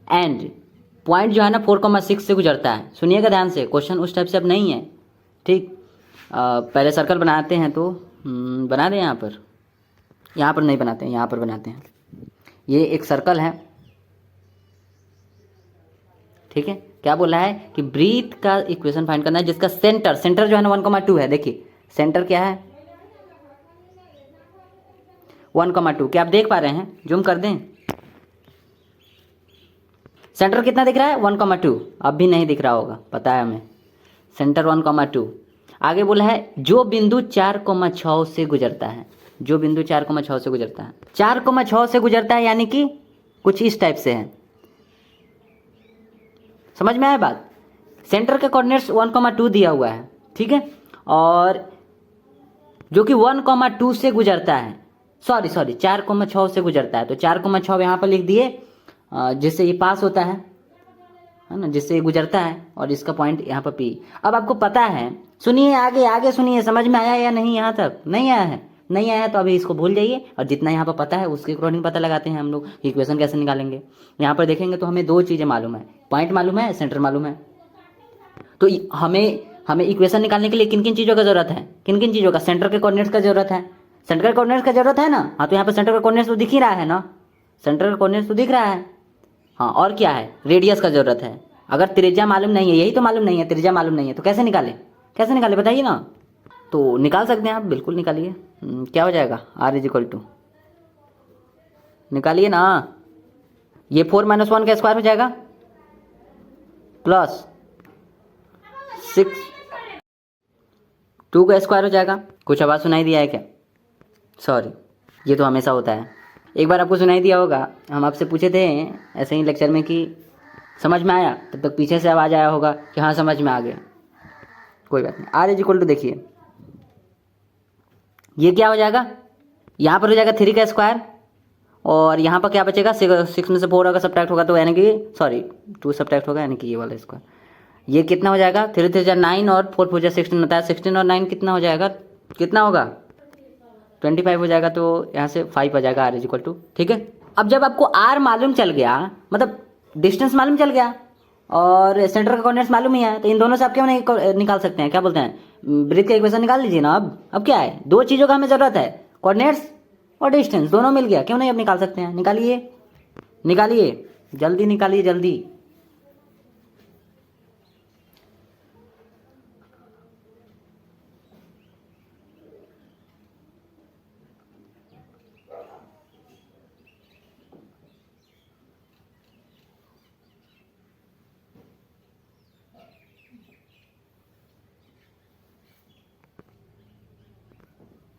एंड पॉइंट जो है ना 4,6 से गुजरता है। सुनिएगा ध्यान से, क्वेश्चन उस टाइप से अब नहीं है, ठीक। पहले सर्कल बनाते हैं, तो बना दें, यहाँ पर नहीं बनाते हैं, यहाँ पर बनाते हैं। ये एक सर्कल है, ठीक है। क्या बोला है कि ब्रीथ का इक्वेशन फाइंड करना है जिसका सेंटर जो है ना 1,2 है। देखिए सेंटर क्या है, 1,2। क्या आप देख पा रहे हैं? जूम कर दें। सेंटर कितना दिख रहा है? 1,2। अब भी नहीं दिख रहा होगा, पता है हमें। सेंटर 1,2। आगे बोला है जो बिंदु 4,6 से गुजरता है। जो बिंदु 4,6 से गुजरता है, 4,6 से गुजरता है, यानी कि कुछ इस टाइप से है। समझ में आया बात? सेंटर का कोऑर्डिनेट्स 1,2 दिया हुआ है, ठीक है, और जो कि 1,2 से गुजरता है, सॉरी 4,6 से गुजरता है। तो 4,6 यहाँ पर लिख दिए, जिससे ये पास होता है ना, जिससे ये गुजरता है, और इसका पॉइंट यहाँ पर P। अब आपको पता है, सुनिए आगे आगे सुनिए, समझ में आया या नहीं? यहाँ तक नहीं आया है? नहीं आया है तो अभी इसको भूल जाइए, और जितना यहाँ पर पता है उसके अकॉर्डिंग पता लगाते हैं हम लोग इक्वेशन कैसे निकालेंगे। यहाँ पर देखेंगे तो हमें दो चीज़ें मालूम है, पॉइंट मालूम है, सेंटर मालूम है। तो हमें इक्वेशन निकालने के लिए किन किन चीज़ों का जरूरत है? किन किन चीज़ों का? सेंटर के कोऑर्डिनेट्स का जरूरत है। सेंटर के कोऑर्डिनेट्स का जरूरत है ना? हाँ, तो यहाँ पर सेंटर का कोऑर्डिनेट्स तो दिख ही रहा है ना, सेंटर का कोऑर्डिनेट्स तो दिख रहा है। हाँ, और क्या है? रेडियस का जरूरत है। अगर त्रिज्या मालूम नहीं है, यही तो मालूम नहीं है, त्रिज्या मालूम नहीं है, तो कैसे निकाले? कैसे निकाले बताइए ना। तो निकाल सकते हैं आप, बिल्कुल निकालिए। क्या हो जाएगा? R=, निकालिए ना। ये 4 - 1 का स्क्वायर हो जाएगा, प्लस 6 2 का स्क्वायर हो जाएगा। कुछ आवाज़ सुनाई दिया है क्या? सॉरी, ये तो हमेशा होता है। एक बार आपको सुनाई दिया होगा, हम आपसे पूछे थे ऐसे ही लेक्चर में कि समझ में आया, तब तक पीछे से आवाज़ आया होगा कि हाँ समझ में आ गया। कोई बात नहीं। R=, देखिए ये क्या हो जाएगा, यहाँ पर हो जाएगा 3 का स्क्वायर, और यहाँ पर क्या बचेगा? 6 में से 4 अगर सब्ट्रैक्ट होगा तो यानी कि 2 सब्ट्रैक्ट होगा, यानी कि ये वाला स्क्वायर। ये कितना हो जाएगा? 3 3 जा 9 और 4 4 जा 16 होता है। 16 और 9 कितना हो जाएगा? कितना होगा? 25 हो जाएगा। तो यहाँ से 5 आ जाएगा R=, ठीक है। अब जब आपको R मालूम चल गया, मतलब डिस्टेंस मालूम चल गया, और सेंटर का कोऑर्डिनेट्स मालूम ही है, तो इन दोनों से आप क्यों नहीं निकाल सकते हैं? क्या बोलते हैं, ब्रीथ का इक्वेशन निकाल लीजिए ना। अब क्या है, दो चीज़ों का हमें ज़रूरत है, कोऑर्डिनेट्स और डिस्टेंस, दोनों मिल गया, क्यों नहीं अब निकाल सकते हैं? निकालिए निकालिए, जल्दी निकालिए, जल्दी।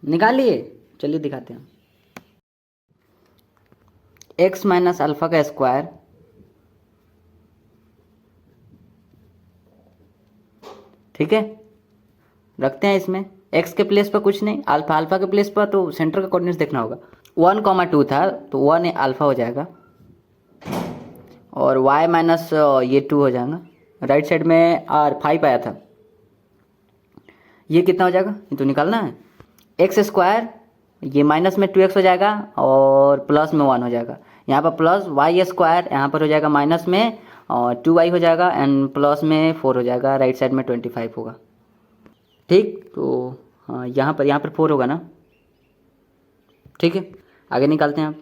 निकालिए, चलिए दिखाते हैं। x - अल्फा का स्क्वायर, ठीक है, रखते हैं इसमें। x के प्लेस पर कुछ नहीं, अल्फा के प्लेस पर तो सेंटर का कोऑर्डिनेट्स देखना होगा। 1,2 था तो 1 अल्फा हो जाएगा, और y माइनस ये 2 हो जाएगा। राइट साइड में R5 आया था, ये कितना हो जाएगा? ये तो निकालना है। x², ये माइनस में 2x हो जाएगा, और प्लस में 1 हो जाएगा। यहाँ पर प्लस y², यहाँ पर हो जाएगा माइनस में, और 2y हो जाएगा, एंड प्लस में 4 हो जाएगा। राइट साइड में 25 होगा, ठीक। तो हाँ, यहाँ पर 4 होगा ना, ठीक है। आगे निकालते हैं आप।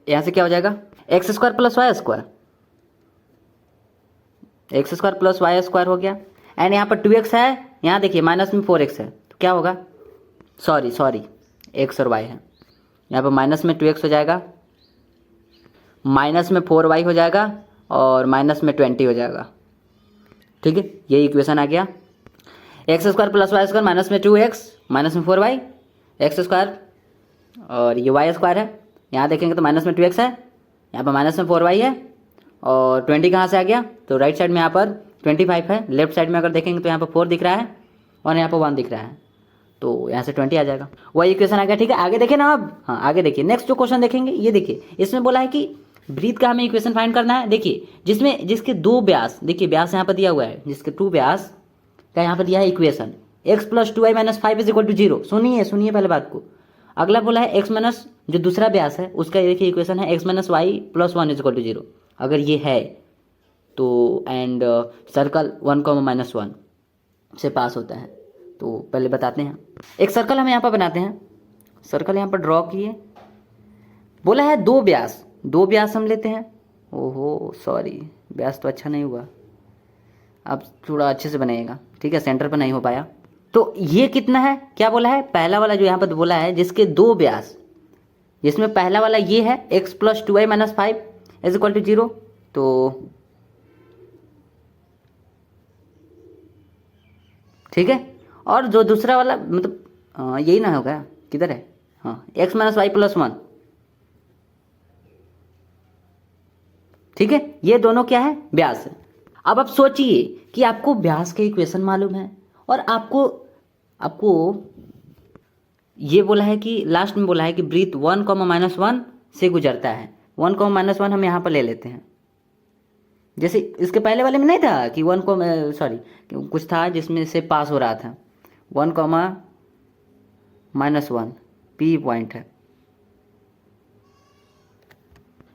यहाँ से क्या हो जाएगा? x² + y², x² + y² हो गया, एंड यहाँ पर 2x है, यहाँ देखिए माइनस में 4x है, तो क्या होगा? सॉरी x और y है, यहाँ पर माइनस में 2x हो जाएगा, माइनस में 4y हो जाएगा, और माइनस में 20 हो जाएगा, ठीक है। ये इक्वेशन आ गया। x² + y² माइनस में 2x माइनस में 4y, x², और ये y² है। यहाँ देखेंगे तो माइनस में 2x है, यहाँ पर माइनस में 4y है, और 20 कहाँ से आ गया? तो राइट साइड में यहाँ पर 25 है, लेफ्ट साइड में अगर देखेंगे तो यहाँ पर 4 दिख रहा है, और यहाँ पर 1 दिख रहा है, तो यहाँ से 20 आ जाएगा। वही इक्वेशन आ गया, ठीक है। आगे देखिए ना अब, हाँ आगे देखिए, नेक्स्ट जो क्वेश्चन देखेंगे, ये देखिए, इसमें बोला है कि ब्रीथ का हमें इक्वेशन फाइंड करना है। देखिए जिसके 2 व्यास, देखिए व्यास यहाँ पर दिया हुआ है, जिसके 2 व्यास का यहाँ पर दिया है इक्वेशन, x + 2y - 5 = 0। सुनिए पहले बात को। अगला बोला है x माइनस, जो दूसरा व्यास है उसका देखिए इक्वेशन है x - y + 1 = 0। अगर ये है तो एंड सर्कल 1, -1 से पास होता है। तो पहले बताते हैं, एक सर्कल हम यहाँ पर बनाते हैं। सर्कल यहाँ पर ड्रॉ किए, बोला है 2 व्यास हम लेते हैं। ओहो सॉरी, व्यास तो अच्छा नहीं हुआ, अब थोड़ा अच्छे से बनाइएगा, ठीक है। सेंटर पर नहीं हो पाया, तो ये कितना है, क्या बोला है, पहला वाला जो यहाँ पर बोला है जिसके दो व्यास, जिसमें पहला वाला ये है x plus 2y minus 5 is equal to 0, तो ठीक है। और जो दूसरा वाला मतलब यही ना होगा, किधर है, हाँ x माइनस वाई प्लस 1, ठीक है। ये दोनों क्या है, व्यास है। अब आप सोचिए कि आपको व्यास के इक्वेशन मालूम है और आपको ये बोला है कि लास्ट में बोला है कि वृत्त 1, -1 से गुजरता है। 1, -1 हम यहाँ पर ले लेते हैं, जैसे इसके पहले वाले में नहीं था कि कुछ था जिसमें से पास हो रहा था। 1, P पॉइंट है।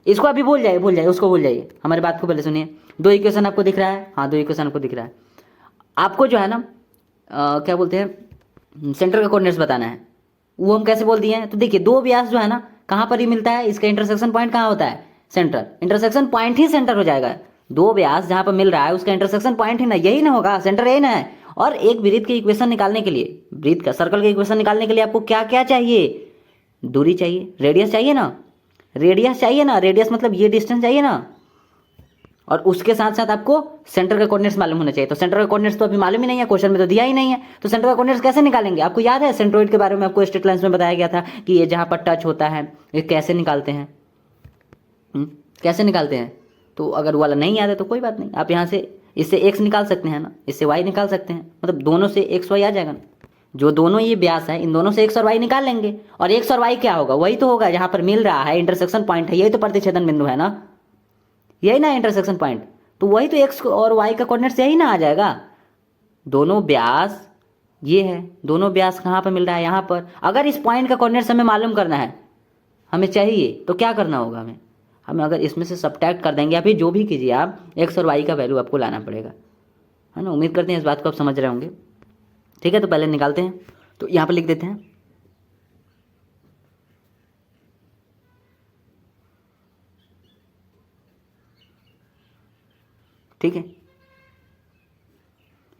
इसको अभी भूल जाइए, उसको भूल जाइए, हमारी बात को पहले सुनिए। दो इक्वेशन आपको दिख रहा है, हाँ 2 इक्वेशन आपको दिख रहा है। आपको जो है ना क्या बोलते हैं, सेंटर का कोऑर्डिनेट्स बताना है। वो हम कैसे बोल दिए हैं, तो देखिए दो व्यास जो है ना कहाँ पर ही मिलता है, इसका इंटरसेक्शन पॉइंट कहाँ होता है, सेंटर। इंटरसेक्शन पॉइंट ही सेंटर हो जाएगा। दो व्यास जहाँ पर मिल रहा है उसका इंटरसेक्शन पॉइंट ही ना, यही ना होगा, सेंटर यही ना है। और एक वृत्त के इक्वेशन निकालने के लिए, वृत्त का सर्कल के इक्वेशन निकालने के लिए आपको क्या क्या चाहिए, दूरी चाहिए, रेडियस चाहिए ना, रेडियस मतलब ये डिस्टेंस चाहिए ना, और उसके साथ साथ आपको सेंटर का कोऑर्डिनेट्स मालूम होना चाहिए। तो सेंटर का कोऑर्डिनेट्स तो अभी मालूम ही नहीं है, क्वेश्चन में तो दिया ही नहीं है, तो सेंटर का कोऑर्डिनेट्स कैसे निकालेंगे। आपको याद है सेंट्रोइड के बारे में आपको स्ट्रेट लाइंस में बताया गया था कि ये जहाँ पर टच होता है ये कैसे निकालते हैं, कैसे निकालते हैं। तो अगर वाला नहीं याद है तो कोई बात नहीं, आप यहाँ से इससे x निकाल सकते हैं ना, इससे y निकाल सकते हैं, मतलब दोनों से x y आ जाएगा ना। जो दोनों ये व्यास है इन दोनों से x और y निकाल लेंगे, और x और y क्या होगा, वही तो होगा जहाँ पर मिल रहा है, इंटरसेक्शन पॉइंट है, यही तो प्रतिच्छेदन बिंदु है ना, यही ना इंटरसेक्शन पॉइंट। तो वही तो x और y का कोऑर्डिनेट्स यही ना आ जाएगा। दोनों व्यास ये है, दोनों व्यास कहाँ पर मिल रहा है, यहाँ पर। अगर इस पॉइंट का कोऑर्डिनेट्स हमें मालूम करना है, हमें चाहिए, तो क्या करना होगा, हमें अगर इसमें से सब्ट्रैक्ट कर देंगे या फिर जो भी कीजिए आप, x और y का वैल्यू आपको लाना पड़ेगा, है ना। उम्मीद करते हैं इस बात को आप समझ रहे होंगे, ठीक है। तो पहले निकालते हैं, तो यहाँ पर लिख देते हैं ठीक है।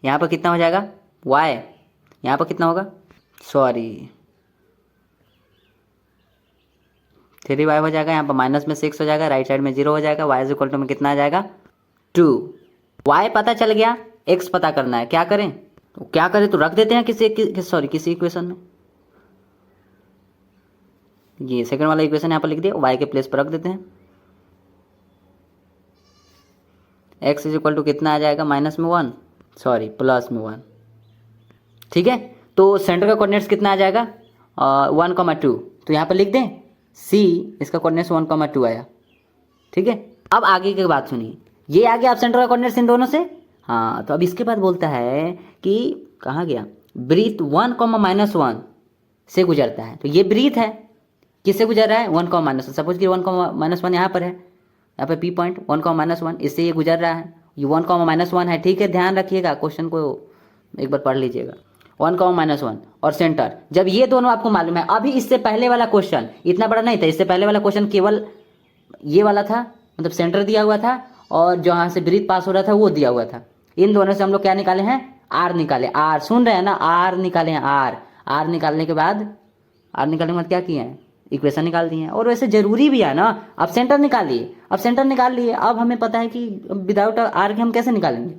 यहाँ पर कितना हो जाएगा y, यहाँ पर कितना होगा, 3y हो जाएगा, यहाँ पर माइनस में 6 हो जाएगा, राइट साइड में 0 हो जाएगा, y इज इक्वल टू में कितना आ जाएगा 2। y पता चल गया, x पता करना है, क्या करें, तो क्या करें, तो रख देते हैं किसी इक्वेशन में। ये सेकंड वाला इक्वेशन यहाँ पर लिख दिया, y के प्लेस पर रख देते हैं। x इज इक्वल टू कितना आ जाएगा, प्लस में 1, ठीक है। तो सेंटर का कोऑर्डिनेट्स कितना आ जाएगा 1,2, तो यहाँ पर लिख दें c, इसका कोऑर्डिनेट्स 1,2 आया, ठीक है। अब आगे की बात सुनिए, ये आ गया आप सेंटर का कोऑर्डिनेट्स इन दोनों से, हाँ। तो अब इसके बाद बोलता है कि कहाँ गया, वृत्त 1,-1 से गुजरता है। तो ये वृत्त है, किससे गुजर रहा है, 1,-1, सपोज कि 1,-1 यहाँ पर है, यहाँ पर P पॉइंट 1,-1, इससे ये गुजर रहा है, ये 1,-1 है, ठीक है। ध्यान रखिएगा, क्वेश्चन को एक बार पढ़ लीजिएगा। 1,-1 और सेंटर, जब ये दोनों आपको मालूम है। अभी इससे पहले वाला क्वेश्चन इतना बड़ा नहीं था, इससे पहले वाला क्वेश्चन केवल ये वाला था, मतलब सेंटर दिया हुआ था और जहाँ से वृत्त पास हो रहा था वो दिया हुआ था। इन दोनों से हम लोग क्या निकाले हैं, आर निकाले, आर सुन रहे हैं ना, आर निकाले हैं, आर निकालने के बाद क्या किए हैं, इक्वेशन निकाल दिए हैं। और वैसे जरूरी भी है ना, अब सेंटर निकाल लिए, अब हमें पता है कि विदाउट आर के हम कैसे निकालेंगे,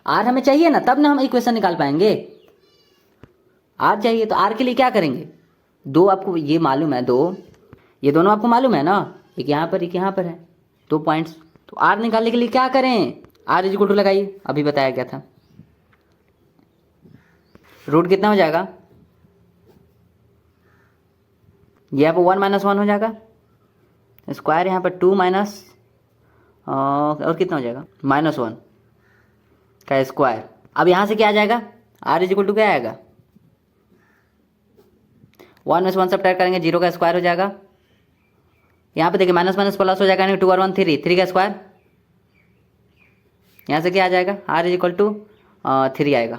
आर हमें चाहिए ना, तब ना हम इक्वेशन निकाल पाएंगे। आर चाहिए, तो आर के लिए क्या करेंगे, दो आपको ये मालूम है, ये दोनों आपको मालूम है ना, एक यहाँ पर एक यहाँ पर है, 2 पॉइंट्स। तो आर निकालने के लिए क्या करें, आर इज इक्वल टू लगाइए, अभी बताया गया था, रूट कितना हो जाएगा, यहाँ पर 1-1 हो जाएगा, स्क्वायर यहाँ पर 2 माइनस और कितना हो जाएगा -1 का स्क्वायर। अब यहाँ से क्या आ जाएगा, आर इज इक्वल टू क्या आएगा, 1 में से 1 सब्ट्रैक्ट करेंगे, 0 का स्क्वायर हो जाएगा। यहाँ पे देखिए माइनस प्लस हो जाएगा, 2 और 1 3 का स्क्वायर। यहाँ से क्या आ जाएगा, आर इज इक्वल टू 3 आएगा।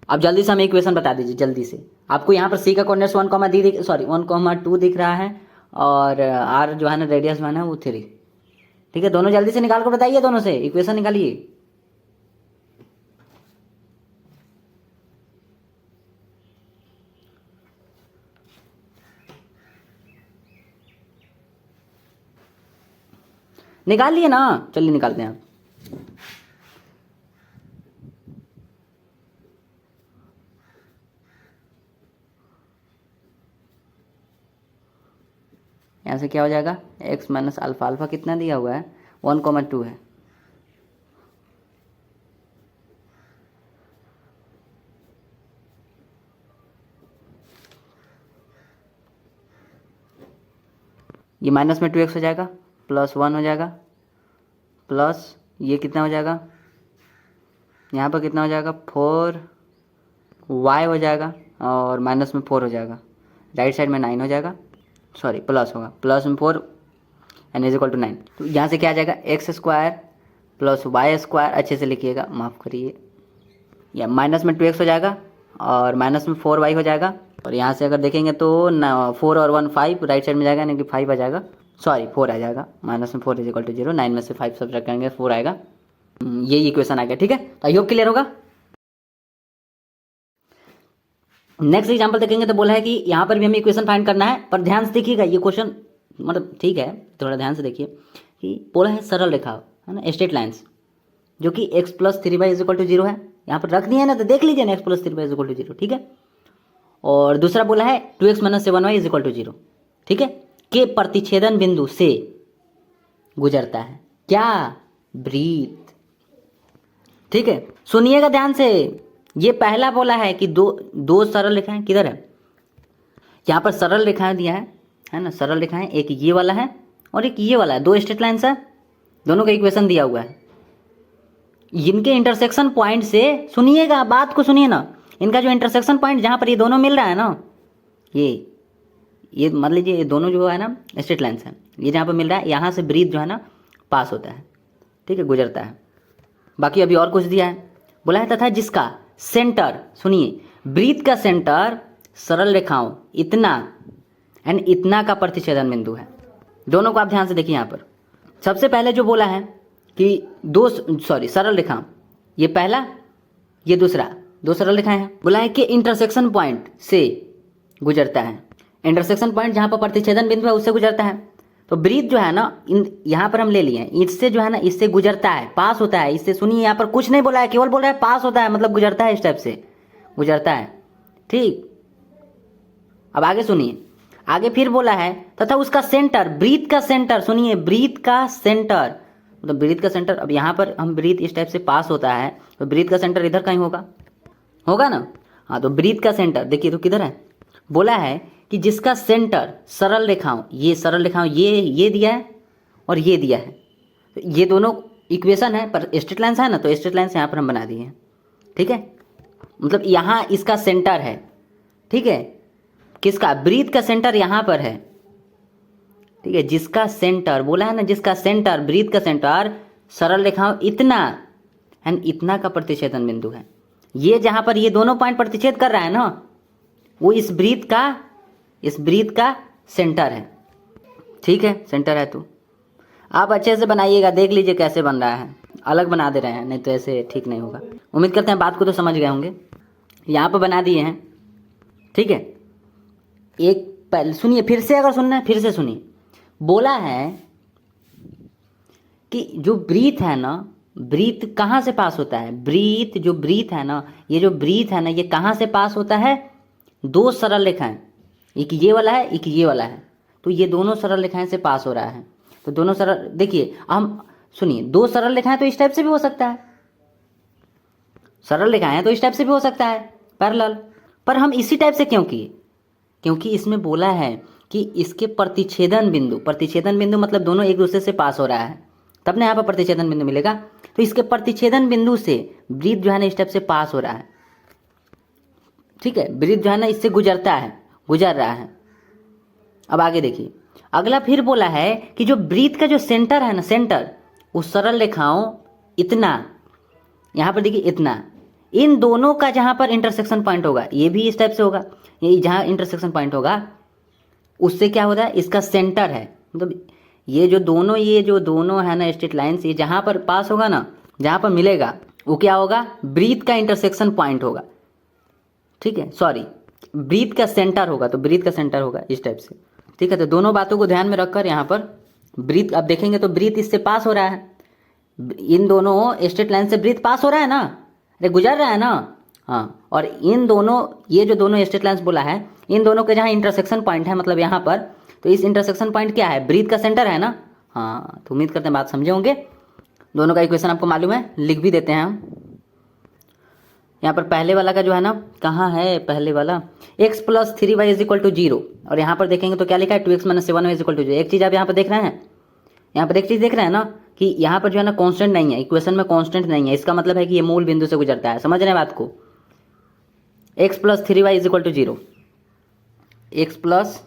अब जल्दी से हमें इक्वेशन बता दीजिए जल्दी से। आपको यहाँ पर सी का कोऑर्डिनेट्स 1,2 दिख रहा है और आर जो है ना रेडियस जो है ना वो 3, ठीक है। दोनों जल्दी से निकाल कर बताइए, दोनों से इक्वेशन निकालिए। निकाल लिए ना, चलिए निकालते हैं। यहाँ से क्या हो जाएगा, x माइनस अल्फा, अल्फा कितना दिया हुआ है 1,2 है। ये माइनस में 2x हो जाएगा, प्लस 1 हो जाएगा, प्लस ये कितना हो जाएगा, यहाँ पर कितना हो जाएगा 4y हो जाएगा, और माइनस में 4 हो जाएगा, राइट साइड में 9 हो जाएगा, सॉरी प्लस होगा, प्लस में 4 एन इज इक्वल टू 9। तो यहाँ से क्या आ जाएगा x square plus Y square, अच्छे से लिखिएगा, माफ़ करिए, या माइनस में 2x हो जाएगा और माइनस में 4y हो जाएगा, और यहाँ से अगर देखेंगे तो 4 और 1 5, राइट साइड में जाएगा, यानी कि 5 आ जाएगा, सॉरी 4 आ जाएगा, माइनस में 4 इज इक्वल टू 0, 9 में से 5 सब्ट्रैक्ट करेंगे 4 आएगा। ये इक्वेशन आ गया, ठीक है। तो आई होप क्लियर होगा। नेक्स्ट एग्जांपल देखेंगे तो बोला है कि यहाँ पर भी हमें इक्वेशन फाइंड करना है, पर ध्यान से देखिएगा, ये क्वेश्चन मतलब ठीक है, थोड़ा ध्यान से देखिए कि बोला है सरल रेखा है ना, स्ट्रेट लाइन्स, जो कि x plus 3y is equal to 0 है, यहाँ पर रख दिया है ना, तो देख लीजिए ना x plus 3y is equal to 0, ठीक है। और दूसरा बोला है 2x minus 7y is equal to 0, ठीक है, के प्रतिच्छेदन बिंदु से गुजरता है क्या, वृत्त, ठीक है। सुनिएगा ध्यान से, ये पहला बोला है कि दो सरल रेखाएं, किधर है, यहाँ पर सरल रेखाएं दिया है ना, सरल रेखाएं, एक ये वाला है और एक ये वाला है, दो स्ट्रेट लाइन्स है, दोनों का इक्वेशन दिया हुआ है। इनके इंटरसेक्शन पॉइंट से, सुनिएगा बात को सुनिए ना, इनका जो इंटरसेक्शन पॉइंट जहाँ पर ये दोनों मिल रहा है ना, ये मान लीजिए ये दोनों जो है ना स्ट्रेट लाइन्स हैं, ये जहाँ पर मिल रहा है, यहाँ से वृत्त जो है ना पास होता है, ठीक है, गुजरता है। बाकी अभी और कुछ दिया है, बोला है तथा जिसका सेंटर, सुनिए, वृत्त का सेंटर सरल रेखाओं इतना एंड इतना का प्रतिच्छेदन बिंदु है। दोनों को आप ध्यान से देखिए, यहाँ पर सबसे पहले जो बोला है कि सरल रेखा, ये पहला ये दूसरा, दो सरल रेखाएं हैं, बोला है कि इंटरसेक्शन पॉइंट से गुजरता है, इंटरसेक्शन पॉइंट जहाँ पर प्रतिच्छेदन बिंदु है उससे गुजरता है। तो वृत्त जो है ना, यहाँ पर हम ले लिए, इससे जो है ना, इससे गुजरता है, पास होता है इससे। सुनिए, यहाँ पर कुछ नहीं बोला है, केवल बोल रहा है पास होता है, मतलब गुजरता है, इस टाइप से गुजरता है, ठीक। अब आगे सुनिए, आगे फिर बोला है तथा उसका सेंटर, वृत्त का सेंटर, सुनिए, वृत्त का सेंटर, मतलब वृत्त का सेंटर, अब यहाँ पर हम वृत्त इस टाइप से पास होता है, तो वृत्त का सेंटर इधर कहीं होगा ना, हाँ। तो वृत्त का सेंटर देखिए तो किधर है, बोला है कि जिसका सेंटर सरल रेखाओं, ये सरल रेखाओं, ये दिया है और ये दिया है, ये दोनों इक्वेशन है, पर स्ट्रेट लाइन्स है ना, तो स्ट्रेट लाइन्स यहाँ पर हम बना दिए हैं, ठीक है। मतलब यहाँ इसका सेंटर है, ठीक है, किसका, वृत्त का सेंटर यहाँ पर है, ठीक है। जिसका सेंटर बोला है ना, जिसका सेंटर, वृत्त का सेंटर सरल रेखाओं इतना एंड इतना का प्रतिच्छेदन बिंदु है, ये जहाँ पर ये दोनों पॉइंट प्रतिच्छेद कर रहा है ना, वो इस वृत्त का सेंटर है, ठीक है, सेंटर है। तो आप अच्छे से बनाइएगा, देख लीजिए कैसे बन रहा है, अलग बना दे रहे हैं, नहीं तो ऐसे ठीक नहीं होगा। उम्मीद करते हैं बात को तो समझ गए होंगे। यहाँ पर बना दिए हैं, ठीक है। एक पहले सुनिए, फिर से अगर सुनना है फिर से सुनिए, बोला है कि जो वृत्त है ना, वृत्त कहाँ से पास होता है, वृत्त जो वृत्त है ना, ये जो वृत्त है ना, ये कहाँ से पास होता है, दो सरल रेखाएं, एक ये वाला है एक ये वाला है, तो ये दोनों सरल रेखाएं से पास हो रहा है। तो दोनों सरल, देखिए हम सुनिए, दो सरल रेखाएं तो इस टाइप से भी हो सकता है, सरल रेखाएं तो इस टाइप से भी हो सकता है पैरेलल, पर हम इसी टाइप से क्यों किए, क्योंकि इसमें बोला है कि इसके प्रतिच्छेदन बिंदु मतलब दोनों एक दूसरे से पास हो रहा है, तब ना यहाँ पर प्रतिच्छेदन बिंदु मिलेगा। तो इसके प्रतिच्छेदन बिंदु से वृत्त जो है ना इस टाइप से पास हो रहा है, ठीक है, वृत्त जो है ना इससे गुजर रहा है। अब आगे देखिए, अगला फिर बोला है कि जो वृत्त का जो सेंटर है ना, सेंटर, उस सरल रेखाओं इतना, यहाँ पर देखिए इतना, इन दोनों का जहाँ पर इंटरसेक्शन पॉइंट होगा, ये भी इस टाइप से होगा, ये जहाँ इंटरसेक्शन पॉइंट होगा उससे क्या होता है, इसका सेंटर है, मतलब ये जो दोनों है ना स्ट्रेट लाइन्स, ये जहाँ पर पास होगा ना, जहाँ पर मिलेगा, वो क्या होगा, वृत्त का इंटरसेक्शन पॉइंट होगा, ठीक है, सॉरी वृत्त का सेंटर होगा, तो वृत्त का सेंटर होगा इस टाइप से, ठीक है। तो दोनों बातों को ध्यान में रखकर यहाँ पर ब्रीथ अब देखेंगे तो ब्रीथ इससे पास हो रहा है, इन दोनों स्ट्रेट लाइन से ब्रीथ पास हो रहा है ना, अरे गुजर रहा है ना। हाँ, और इन दोनों, ये जो दोनों स्ट्रेट लाइन्स बोला है, इन दोनों के जहाँ इंटरसेक्शन पॉइंट है, मतलब यहाँ पर, तो इस इंटरसेक्शन पॉइंट क्या है, ब्रीथ का सेंटर है ना। हाँ, तो उम्मीद करते हैं बात समझे होंगे। दोनों का इक्वेशन आपको मालूम है, लिख भी देते हैं हम। यहाँ पर पहले वाला का जो है ना, कहाँ है पहले वाला, x plus 3y is equal to 0, और यहाँ पर देखेंगे तो क्या लिखा है 2x minus 7y is equal to 0। एक चीज़ आप यहाँ पर देख रहे हैं, यहाँ पर एक चीज़ देख रहे हैं ना कि यहाँ पर जो है ना कांस्टेंट नहीं है, इक्वेशन में कांस्टेंट नहीं है, इसका मतलब है कि ये मूल बिंदु से गुजरता है। समझ रहे हैं बात को। x plus 3y is equal to 0, x plus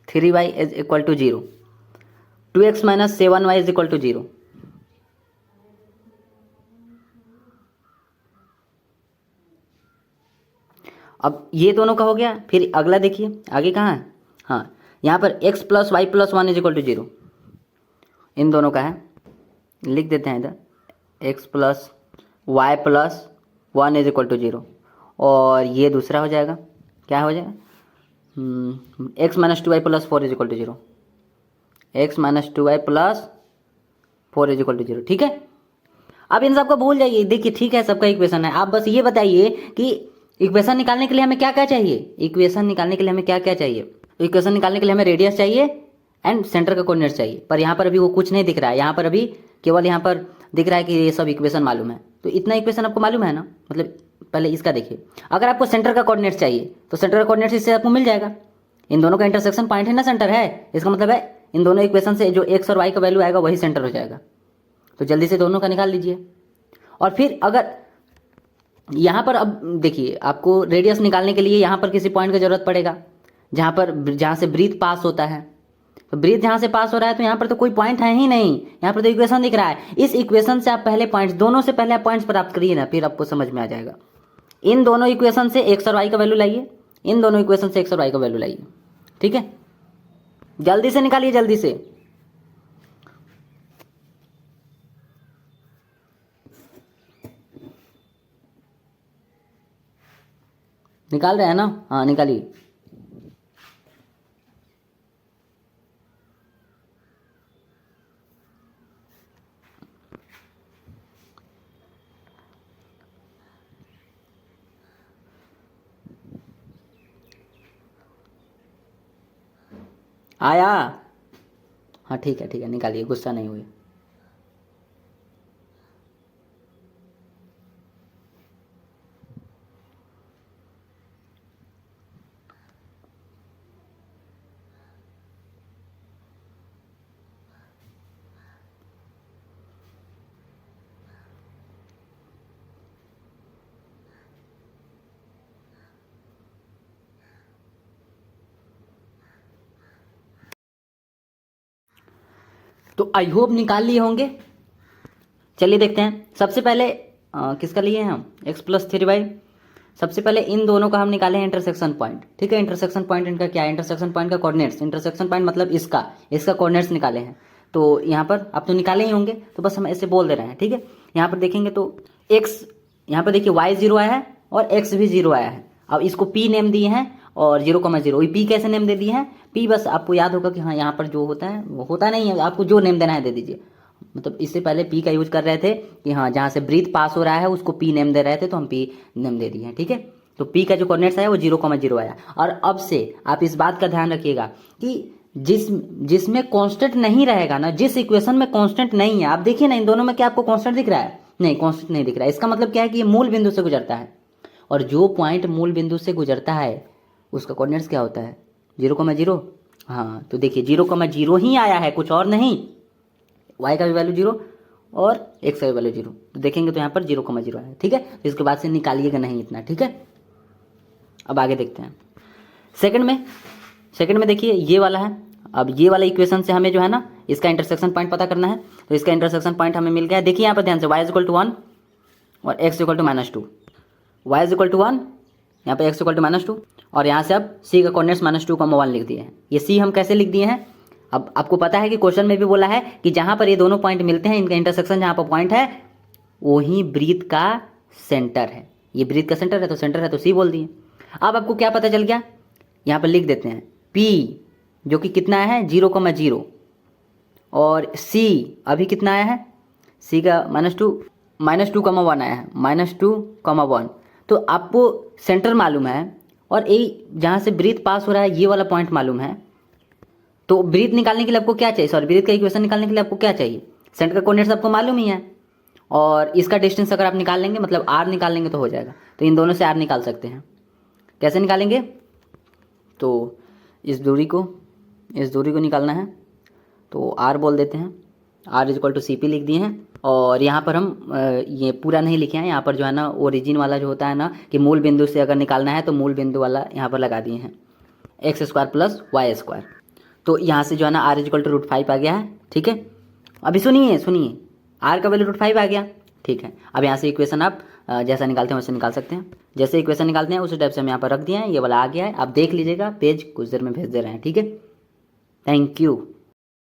3y is equal to 0, 2x minus 7y is equal to 0। अब ये दोनों का हो गया, फिर अगला देखिए आगे कहाँ है। हाँ, यहाँ पर x plus Y plus 1 is equal to 0, इन दोनों का है, लिख देते हैं इधर x plus Y plus 1 is equal to 0, और ये दूसरा हो जाएगा, क्या हो जाएगा, x minus 2y plus 4 is equal to 0, x minus 2y plus 4 is equal to 0। ठीक है, अब इन सबको भूल जाइए। देखिए ठीक है, सबका इक्वेशन है, आप बस ये बताइए कि इक्वेशन निकालने के लिए हमें क्या क्या चाहिए। इक्वेशन निकालने के लिए हमें क्या क्या चाहिए, तो इक्वेशन निकालने के लिए हमें रेडियस चाहिए एंड सेंटर का कोऑर्डिनेट चाहिए, पर यहाँ पर अभी वो कुछ नहीं दिख रहा है। यहाँ पर अभी केवल यहाँ पर दिख रहा है कि ये सब इक्वेशन मालूम है, तो इतना इक्वेशन आपको मालूम है ना। मतलब पहले इसका देखिए, अगर आपको सेंटर का कोऑर्डिनेट चाहिए तो सेंटर का कोऑर्डिनेट इससे आपको मिल जाएगा। इन दोनों का इंटरसेक्शन पॉइंट है ना, सेंटर है, इसका मतलब है इन दोनों इक्वेशन से जो एक्स और वाई का वैल्यू आएगा वही सेंटर हो जाएगा। तो जल्दी से दोनों का निकाल लीजिए। और फिर अगर यहाँ पर अब देखिए, आपको रेडियस निकालने के लिए यहाँ पर किसी पॉइंट की जरूरत पड़ेगा, जहाँ से ब्रीथ पास होता है। तो ब्रीथ जहाँ से पास हो रहा है तो यहाँ पर तो कोई पॉइंट है ही नहीं, यहाँ पर तो इक्वेशन दिख रहा है। इस इक्वेशन से आप पहले पॉइंट्स, दोनों से पहले आप पॉइंट्स प्राप्त करिए ना, फिर आपको समझ में आ जाएगा। इन दोनों इक्वेशन से एक्स और वाई का वैल्यू लाइए, इन दोनों इक्वेशन से एक्स और वाई का वैल्यू लाइए। ठीक है, जल्दी से निकालिए, जल्दी से। निकाल रहे हैं ना, हाँ निकालिए। आया, हाँ ठीक है ठीक है, निकालिए, गुस्सा नहीं हुई। तो आई होप निकाल लिए होंगे। चलिए देखते हैं, सबसे पहले किसका लिए हैं हम, x प्लस 3y। सबसे पहले इन दोनों का हम निकाले हैं इंटरसेक्शन पॉइंट। ठीक है, इंटरसेक्शन पॉइंट इनका क्या है, इंटरसेक्शन पॉइंट का कोऑर्डिनेट्स, इंटरसेक्शन पॉइंट मतलब इसका कोऑर्डिनेट्स निकाले हैं। तो यहाँ पर आप तो निकाले ही होंगे, तो बस हम ऐसे बोल दे रहे हैं। ठीक है, यहाँ पर देखेंगे तो x, यहाँ पर देखिए y 0 आया है और x भी 0 आया है। अब इसको p नेम दिए हैं और 0,0, ये p कैसे नेम दे दिए हैं, p बस आपको याद होगा कि हाँ यहाँ पर जो होता है वो होता नहीं है, आपको जो नेम देना है दे दीजिए। मतलब इससे पहले p का यूज कर रहे थे कि हाँ जहाँ से ब्रीथ पास हो रहा है उसको p नेम दे रहे थे, तो हम p नेम दे दिए हैं। ठीक है, तो p का जो कोऑर्डिनेट्स आया वो 0,0 आया। और अब से आप इस बात का ध्यान रखिएगा कि जिसमें कांस्टेंट नहीं रहेगा ना, जिस इक्वेशन में कांस्टेंट नहीं है, आप देखिए ना इन दोनों में क्या आपको कांस्टेंट दिख रहा है, नहीं कांस्टेंट नहीं दिख रहा है। इसका मतलब क्या है कि ये मूल बिंदु से गुजरता है, और जो पॉइंट मूल बिंदु से गुजरता है उसका कोऑर्डिनेट्स क्या होता है, 0,0। हाँ, तो देखिए 0,0 ही आया है, कुछ और नहीं। y का भी वैल्यू 0 और x का भी वैल्यू 0, तो देखेंगे तो यहाँ पर 0,0 आया है। ठीक है, तो इसके बाद से निकालिएगा नहीं इतना। ठीक है, अब आगे देखते हैं। सेकंड में देखिए ये वाला है। अब ये वाला इक्वेशन से हमें जो है ना इसका इंटरसेक्शन पॉइंट पता करना है, तो इसका इंटरसेक्शन पॉइंट हमें मिल गया है। देखिए यहाँ पर ध्यान से y इज इक्वल टू 1 और x equal to -2, y is equal to 1, यहाँ पर x इक्वल टू -2, और यहाँ से अब c का कोऑर्डिनेट्स -2,1 लिख दिए हैं। ये c हम कैसे लिख दिए हैं, अब आपको पता है कि क्वेश्चन में भी बोला है कि जहाँ पर ये दोनों पॉइंट मिलते हैं, इनका इंटरसेक्शन जहाँ पर पॉइंट है वही ब्रीथ का सेंटर है। ये ब्रीथ का सेंटर है, तो सेंटर है तो c बोल दिए। अब आपको क्या पता चल गया, यहाँ पर लिख देते हैं p जो कि कितना है 0,0, और सी अभी कितना आया है, सी का -2,-1 आया है, -2,1। तो आपको सेंटर मालूम है और ए जहाँ से ब्रीथ पास हो रहा है ये वाला पॉइंट मालूम है। तो ब्रीथ निकालने के लिए आपको क्या चाहिए, सॉरी ब्रीथ का इक्वेशन निकालने के लिए आपको क्या चाहिए, सेंटर का कोऑर्डिनेट्स आपको मालूम ही है और इसका डिस्टेंस अगर आप निकाल लेंगे मतलब आर निकाल लेंगे तो हो जाएगा। तो इन दोनों से आर निकाल सकते हैं। कैसे निकालेंगे, तो इस दूरी को निकालना है तो आर बोल देते हैं, R is equal to C P लिख दिए हैं। और यहाँ पर हम ये पूरा नहीं लिखे हैं, यहाँ पर जो है ना ओरिजिन वाला जो होता है ना कि मूल बिंदु से अगर निकालना है तो मूल बिंदु वाला यहाँ पर लगा दिए हैं, x² + y²। तो यहाँ से जो है ना आर इज इक्वल टू √5 आ गया है। ठीक है, अभी सुनिए आर का वैल्यू √5 आ गया। ठीक है, अब यहाँ से इक्वेशन आप जैसा निकालते हैं वैसे निकाल सकते हैं। जैसे इक्वेशन निकालते हैं उसी टाइप से हम यहाँ पर रख दिए हैं, ये वाला आ गया है। आप देख लीजिएगा, पेज कुछ देर में भेज दे रहे हैं। ठीक है, थैंक यू।